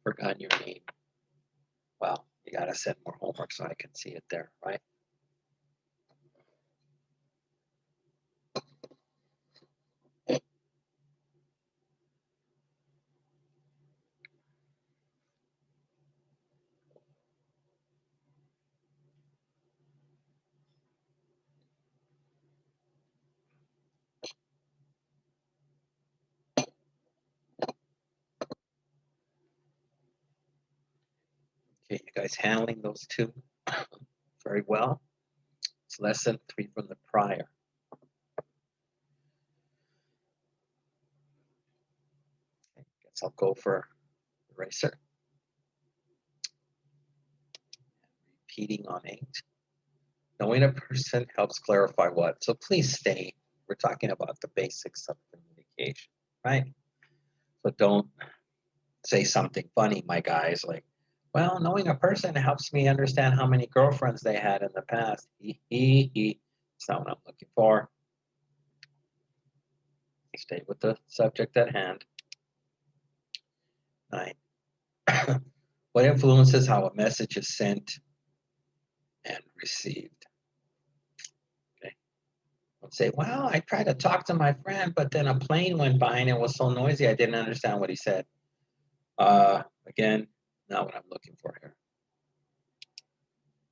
forgotten your name. Well, you gotta send more homework so I can see it there, right? Okay, you guys handling those 2 very well. It's lesson 3 from the prior. Okay, guess I'll go for eraser. Repeating on 8. Knowing a person helps clarify what? So please stay. We're talking about the basics of communication, right? So don't say something funny, my guys, like, well, knowing a person helps me understand how many girlfriends they had in the past. It's not what I'm looking for. Stay with the subject at hand. 9. What influences how a message is sent and received? Okay. Don't say, well, I tried to talk to my friend, but then a plane went by and it was so noisy I didn't understand what he said. Again, not what I'm looking for here.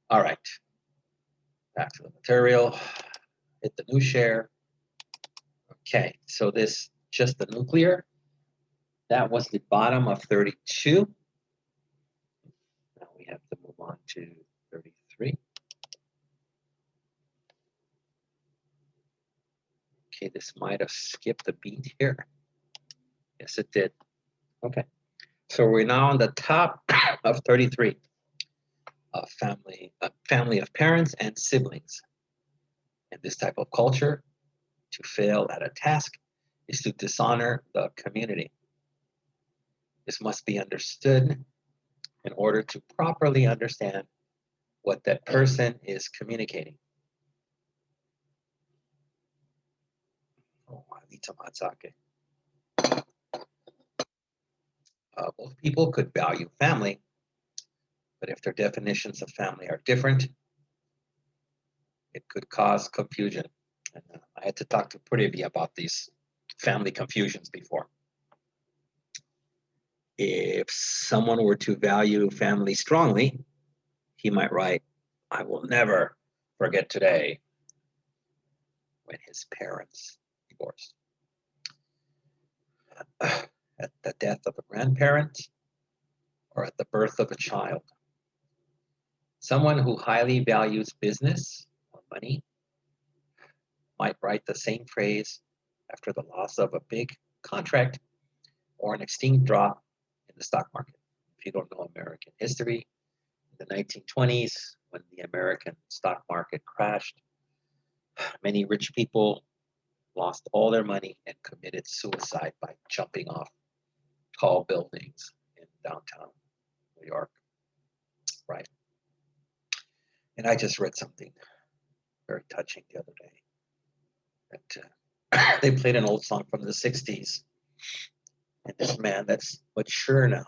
All right. Back to the material. Hit the new share. Okay, so this just the nuclear. That was the bottom of 32. Now we have to move on to 33. Okay, this might have skipped a beat here. Yes, it did. Okay, so we're now on the top of 33. A family of parents and siblings. In this type of culture, to fail at a task is to dishonor the community. This must be understood in order to properly understand what that person is communicating. Oh, I need some hot sake. Both people could value family, but if their definitions of family are different, it could cause confusion. And I had to talk to Purdevi about these family confusions before. If someone were to value family strongly, he might write, I will never forget today when his parents divorced. At the death of a grandparent or at the birth of a child. Someone who highly values business or money might write the same phrase after the loss of a big contract or an extreme drop in the stock market. If you don't know American history, in the 1920s, when the American stock market crashed, many rich people lost all their money and committed suicide by jumping off tall buildings in downtown New York, right? And I just read something very touching the other day. That they played an old song from the 60s. And this man that's mature now,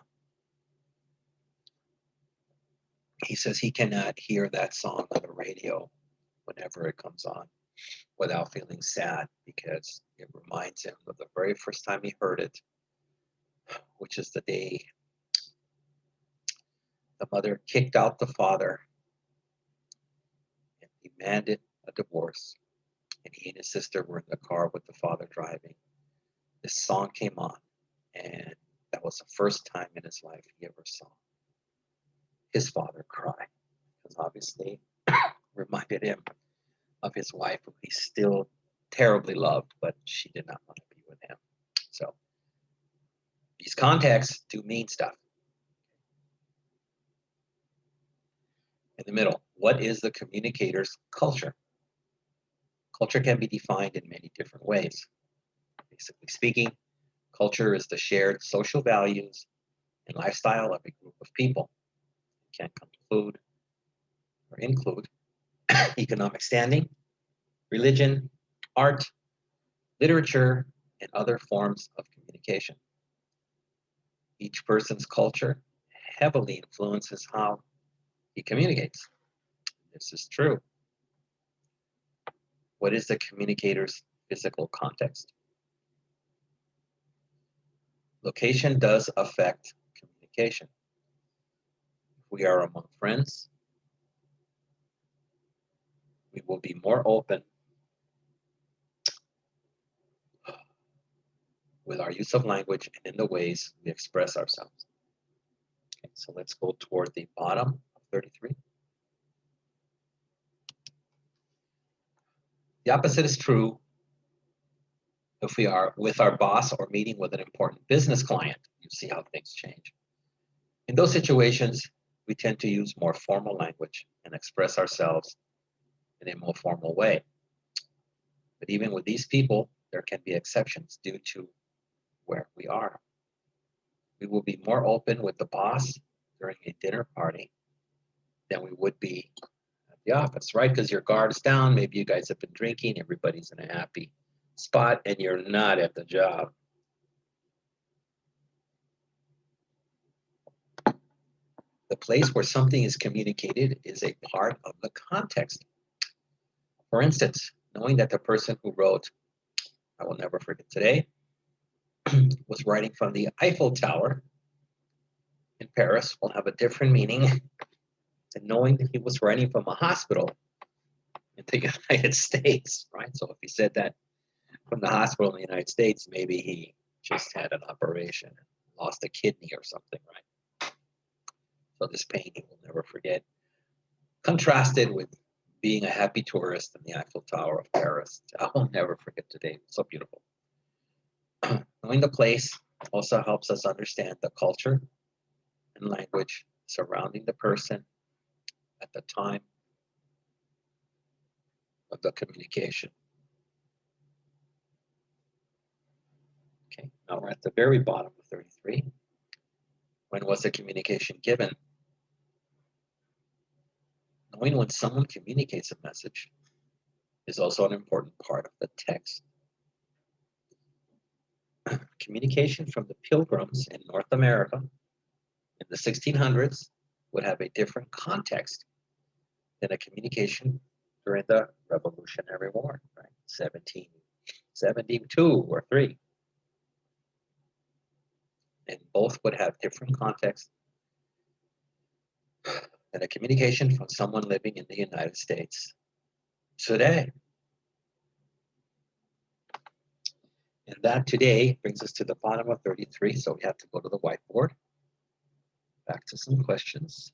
he says he cannot hear that song on the radio whenever it comes on without feeling sad because it reminds him of the very first time he heard it which is the day the mother kicked out the father and demanded a divorce. And he and his sister were in the car with the father driving. This song came on, and that was the first time in his life he ever saw his father cry, because obviously reminded him of his wife, who he still terribly loved, but she did not want to be with him. So these contexts do mean stuff. In the middle, what is the communicator's culture? Culture can be defined in many different ways. Basically speaking, culture is the shared social values and lifestyle of a group of people. It can conclude or include economic standing, religion, art, literature, and other forms of communication. Each person's culture heavily influences how he communicates. This is true. What is the communicator's physical context? Location does affect communication. If we are among friends, we will be more open with our use of language and in the ways we express ourselves. Okay, so let's go toward the bottom of 33. The opposite is true if we are with our boss or meeting with an important business client. You see how things change. In those situations, we tend to use more formal language and express ourselves in a more formal way. But even with these people, there can be exceptions due to where we are. We will be more open with the boss during a dinner party than we would be at the office, right? Because your guard is down, maybe you guys have been drinking, everybody's in a happy spot, and you're not at the job. The place where something is communicated is a part of the context. For instance, knowing that the person who wrote, I will never forget today, was writing from the Eiffel Tower in Paris will have a different meaning than knowing that he was writing from a hospital in the United States, right? So if he said that from the hospital in the United States, maybe he just had an operation, lost a kidney or something, right? So this pain he will never forget. Contrasted with being a happy tourist in the Eiffel Tower of Paris. I will never forget today. So beautiful. Knowing the place also helps us understand the culture and language surrounding the person at the time of the communication. Okay, now we're at the very bottom of 33. When was the communication given? Knowing when someone communicates a message is also an important part of the text. Communication from the Pilgrims in North America in the 1600s would have a different context than a communication during the Revolutionary War, right? 1772 or 3. And both would have different context than a communication from someone living in the United States today. And that today brings us to the bottom of 33, so we have to go to the whiteboard. Back to some questions.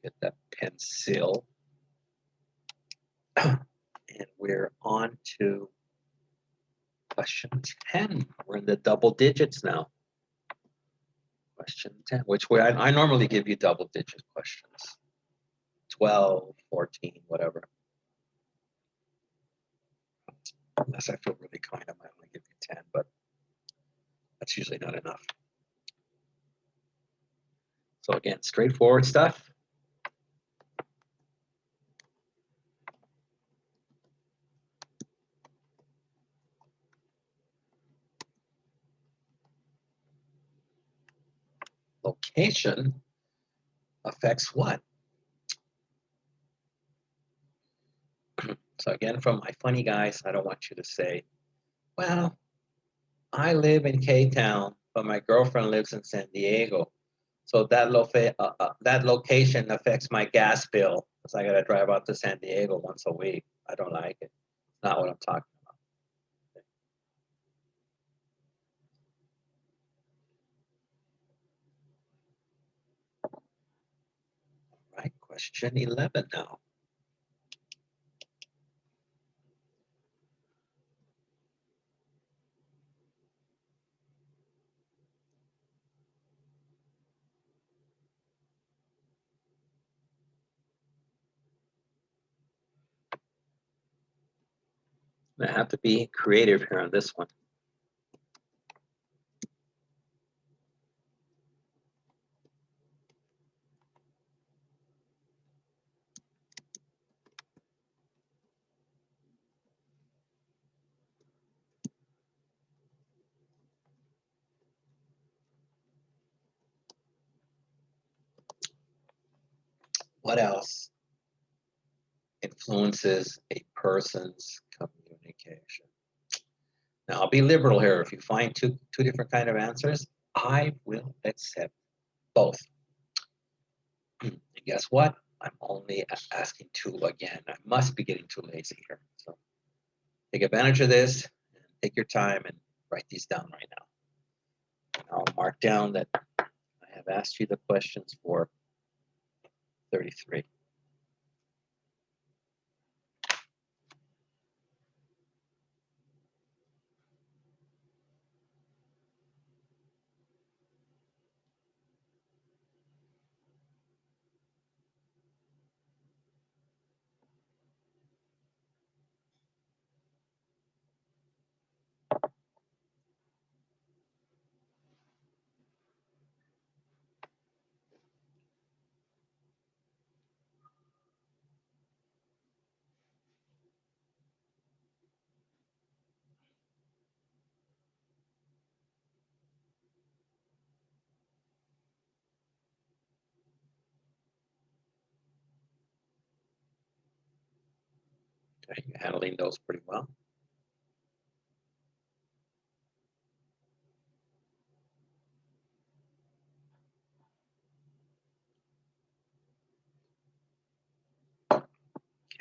Get that pencil. And we're on to question 10. We're in the double digits now. Question 10, which way I normally give you double digit questions. 12, 14, whatever. Unless I feel really kind, I might only give you 10, but that's usually not enough. So again, straightforward stuff. Location affects what? So again, from my funny guys, I don't want you to say, well, I live in K-Town, but my girlfriend lives in San Diego. So that location affects my gas bill because I got to drive out to San Diego once a week. I don't like it. Not what I'm talking about. Right, question 11 now. I have to be creative here on this one. What else influences a person's communication? Now, I'll be liberal here. If you find two different kind of answers, I will accept both. And guess what? I'm only asking two again. I must be getting too lazy here. So take advantage of this, and take your time and write these down right now. And I'll mark down that I have asked you the questions for 33. Okay, you're handling those pretty well.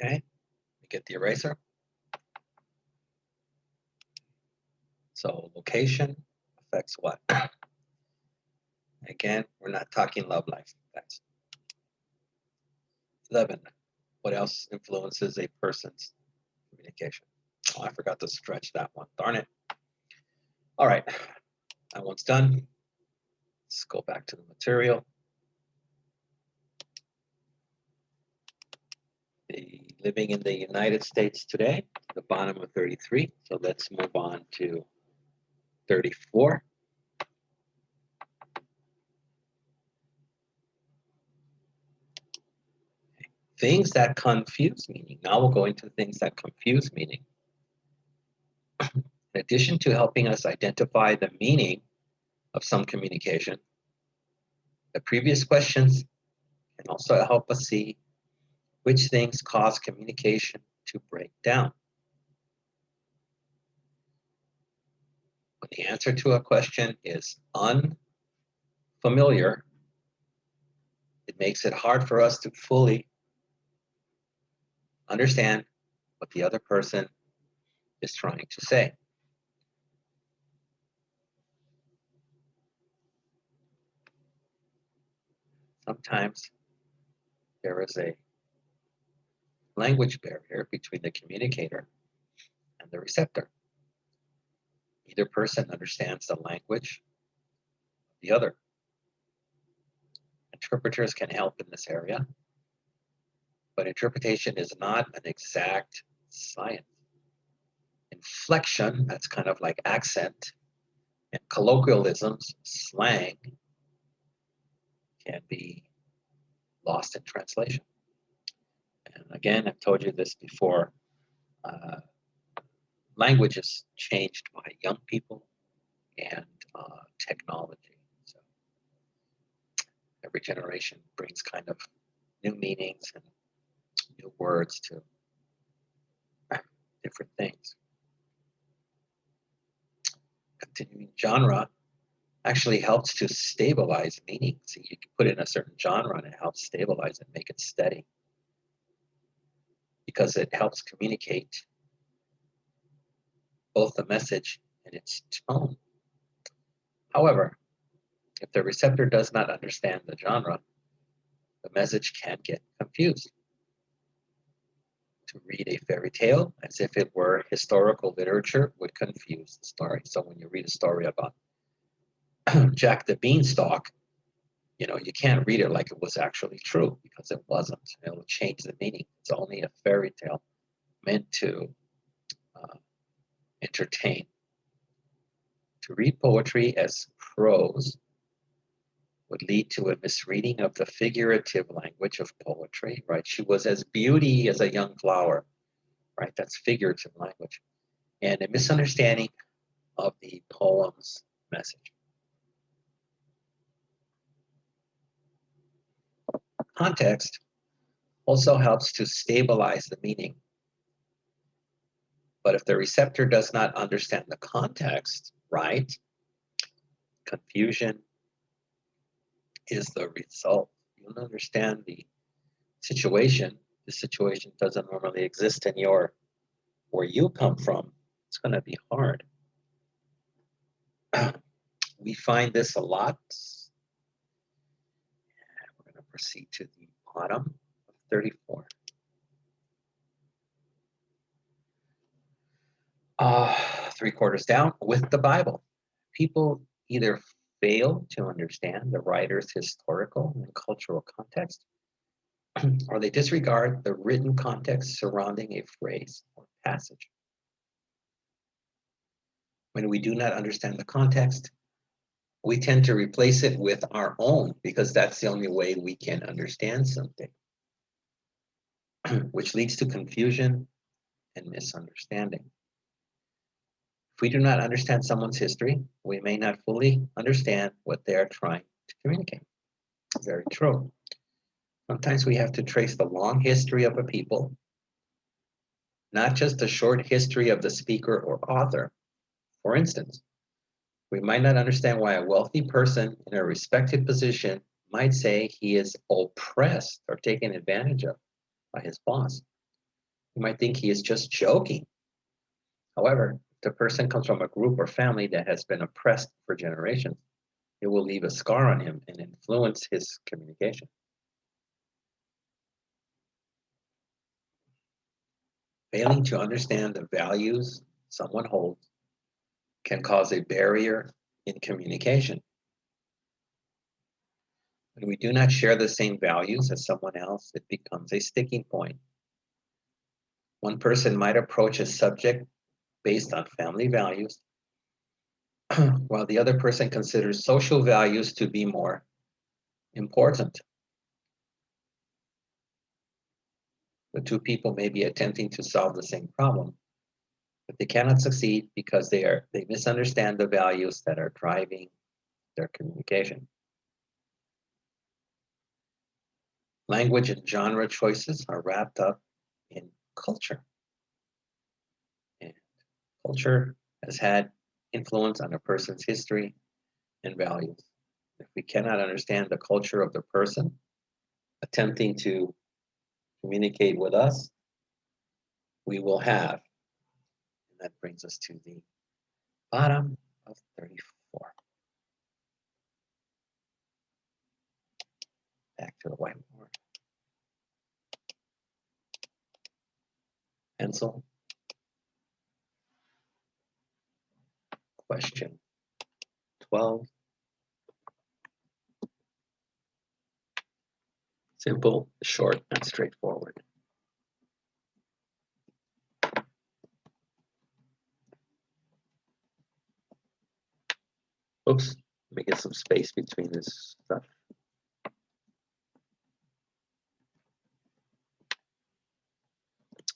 Okay, get the eraser. So location affects what? Again, we're not talking love life. That's 11. What else influences a person's communication? Oh, I forgot to stretch that one. Darn it. All right, that one's done. Let's go back to the material. Living in the United States today, the bottom of 33. So let's move on to 34. Things that confuse meaning. Now we'll go into things that confuse meaning. In addition to helping us identify the meaning of some communication, the previous questions can also help us see which things cause communication to break down. When the answer to a question is unfamiliar, it makes it hard for us to fully understand what the other person is trying to say. Sometimes there is a language barrier between the communicator and the receptor. Either person understands the language of the other. Interpreters can help in this area, but interpretation is not an exact science. Inflection, that's kind of like accent, and colloquialisms, slang, can be lost in translation. And again, I've told you this before, language is changed by young people and technology. So every generation brings kind of new meanings and new words to different things. continuing genre actually helps to stabilize meaning. So you can put it in a certain genre and it helps stabilize it, make it steady. Because it helps communicate both the message and its tone. However, if the receptor does not understand the genre, the message can get confused. To read a fairy tale as if it were historical literature would confuse the story. So when you read a story about Jack the Beanstalk, you can't read it like it was actually true because it wasn't. It will change the meaning. It's only a fairy tale meant to entertain. To read poetry as prose would lead to a misreading of the figurative language of poetry, right? She was as beauty as a young flower, right? That's figurative language. And a misunderstanding of the poem's message. Context also helps to stabilize the meaning. But if the receptor does not understand the context, right, confusion is the result. You don't understand the situation. The situation doesn't normally exist in where you come from. It's going to be hard. We find this a lot. We're going to proceed to the bottom of 34. Three quarters down, with the Bible. People either fail to understand the writer's historical and cultural context, or they disregard the written context surrounding a phrase or passage. When we do not understand the context, we tend to replace it with our own because that's the only way we can understand something, which leads to confusion and misunderstanding. If we do not understand someone's history, we may not fully understand what they are trying to communicate. Very true. Sometimes we have to trace the long history of a people, not just the short history of the speaker or author. For instance, we might not understand why a wealthy person in a respected position might say he is oppressed or taken advantage of by his boss. We might think he is just joking. However, if the person comes from a group or family that has been oppressed for generations, it will leave a scar on him and influence his communication. Failing to understand the values someone holds can cause a barrier in communication. When we do not share the same values as someone else, it becomes a sticking point. One person might approach a subject based on family values, while the other person considers social values to be more important. The two people may be attempting to solve the same problem, but they cannot succeed because they misunderstand the values that are driving their communication. Language and genre choices are wrapped up in culture. And culture has had influence on a person's history and values. If we cannot understand the culture of the person attempting to communicate with us, we will have. And that brings us to the bottom of 34. Back to the whiteboard. Pencil. Question 12. Simple, short, and straightforward. Oops, let me get some space between this stuff.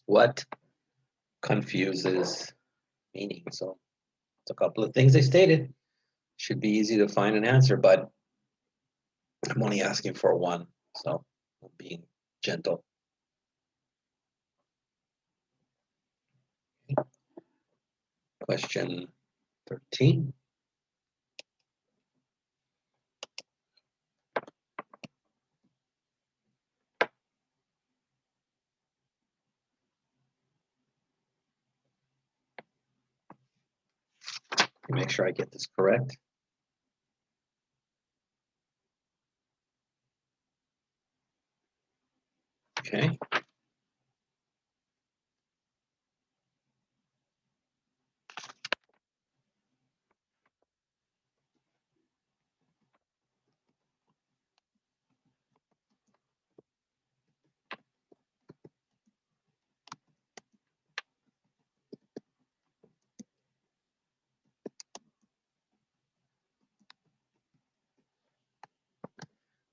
What confuses meaning? So it's a couple of things they stated. Should be easy to find an answer, but I'm only asking for one, so I'm being gentle. Question 13. Make sure I get this correct. Okay.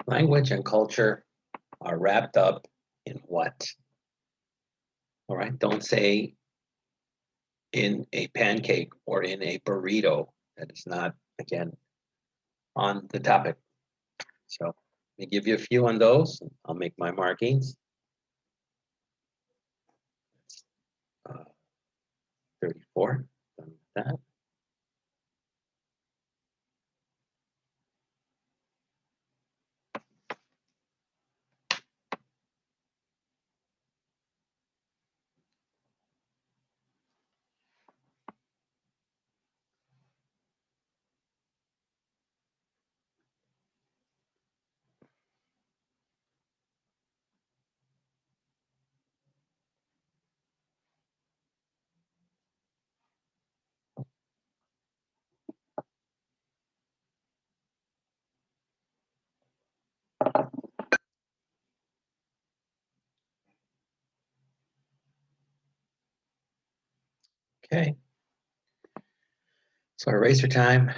Language and culture are wrapped up in what? All right, don't say in a pancake or in a burrito. That is not, again, on the topic. So let me give you a few on those. I'll make my markings. 34, done with that. Okay. So eraser time.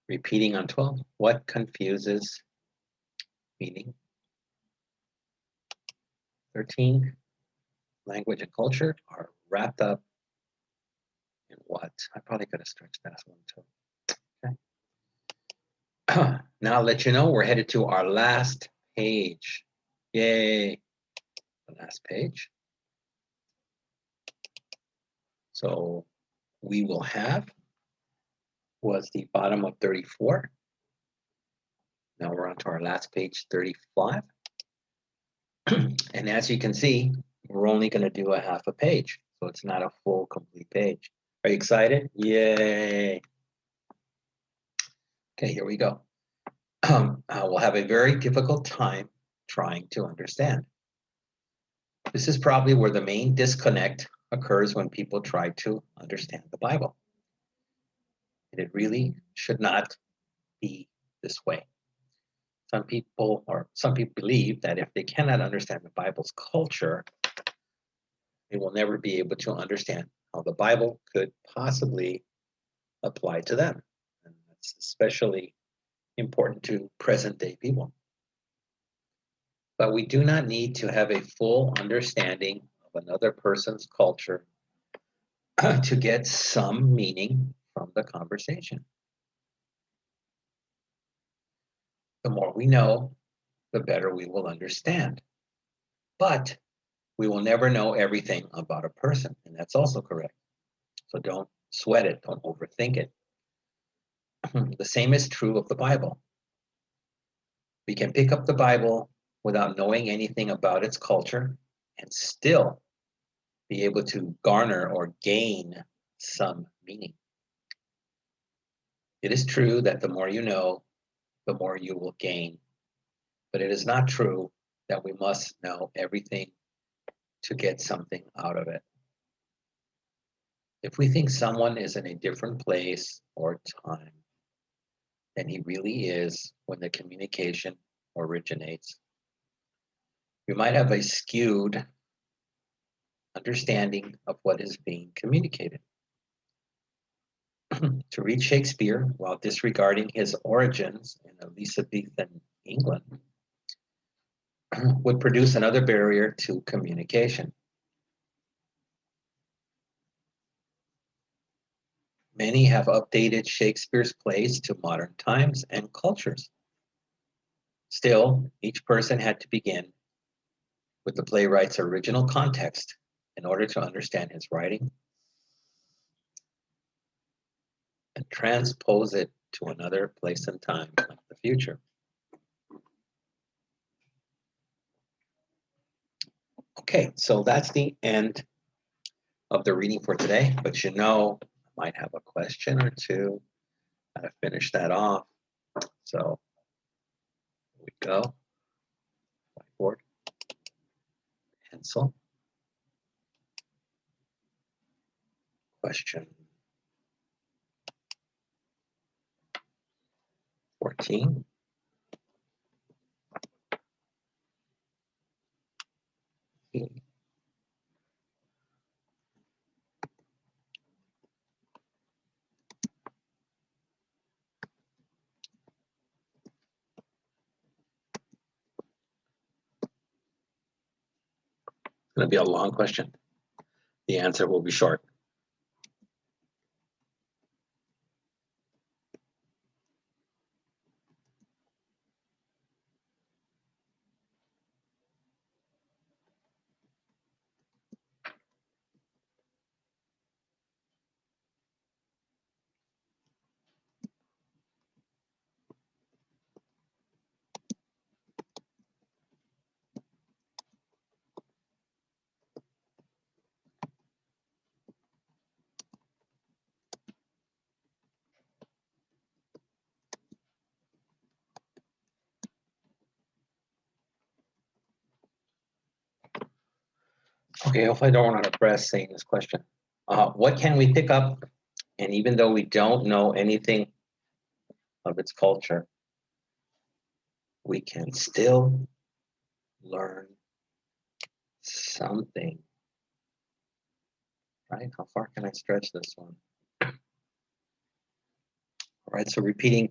Repeating on 12. What confuses meaning? 13. Language and culture are wrapped up in what? I probably could have stretched that one too. Okay. Now I'll let you know we're headed to our last page. Yay. The last page. So we will have was the bottom of 34. Now we're on to our last page, 35. And as you can see, we're only going to do a half a page. So it's not a full, complete page. Are you excited? Yay. Okay, here we go. We'll have a very difficult time trying to understand. This is probably where the main disconnect occurs when people try to understand the Bible. And it really should not be this way. Some people believe that if they cannot understand the Bible's culture, they will never be able to understand how the Bible could possibly apply to them. And that's especially important to present day people. But we do not need to have a full understanding of another person's culture to get some meaning from the conversation. The more we know, the better we will understand. But we will never know everything about a person, and that's also correct. So don't sweat it, don't overthink it. The same is true of the Bible. We can pick up the Bible without knowing anything about its culture and still be able to garner or gain some meaning. It is true that the more you know, the more you will gain. But it is not true that we must know everything to get something out of it. If we think someone is in a different place or time than he really is when the communication originates, we might have a skewed understanding of what is being communicated. To read Shakespeare while disregarding his origins in Elizabethan England would produce another barrier to communication. Many have updated Shakespeare's plays to modern times and cultures. Still, each person had to begin with the playwright's original context in order to understand his writing and transpose it to another place and time, like the future. Okay, so that's the end of the reading for today. But you know, might have a question or two, how to finish that off. So here we go. Whiteboard, pencil. Question 14. It's going to be a long question. The answer will be short. Okay, hopefully I don't want to press saying this question. What can we pick up? And even though we don't know anything of its culture, we can still learn something. Right? How far can I stretch this one? All right, so repeating,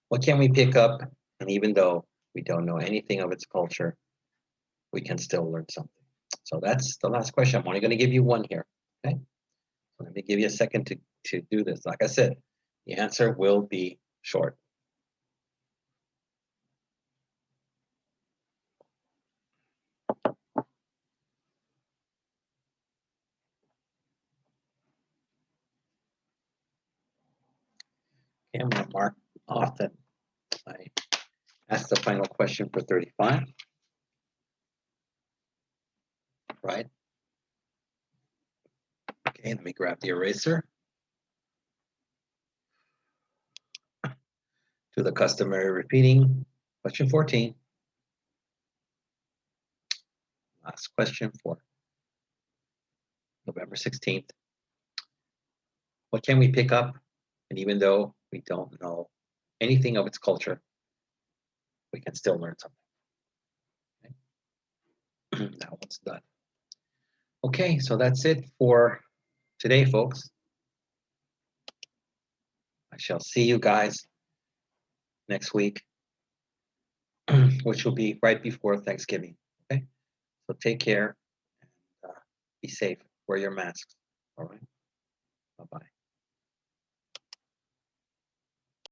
what can we pick up? And even though we don't know anything of its culture, we can still learn something. So that's the last question. I'm only going to give you one here. Okay. So let me give you a second to do this. Like I said, the answer will be short. Okay, I'm going to mark off that I asked the final question for 35. Right? Okay, let me grab the eraser. Do the customary repeating. Question 14. Last question for November 16th. What can we pick up? And even though we don't know anything of its culture, we can still learn something. Okay. That one's done. Okay, so that's it for today, folks. I shall see you guys next week, which will be right before Thanksgiving. Okay, so take care and be safe. Wear your masks. All right. Bye-bye.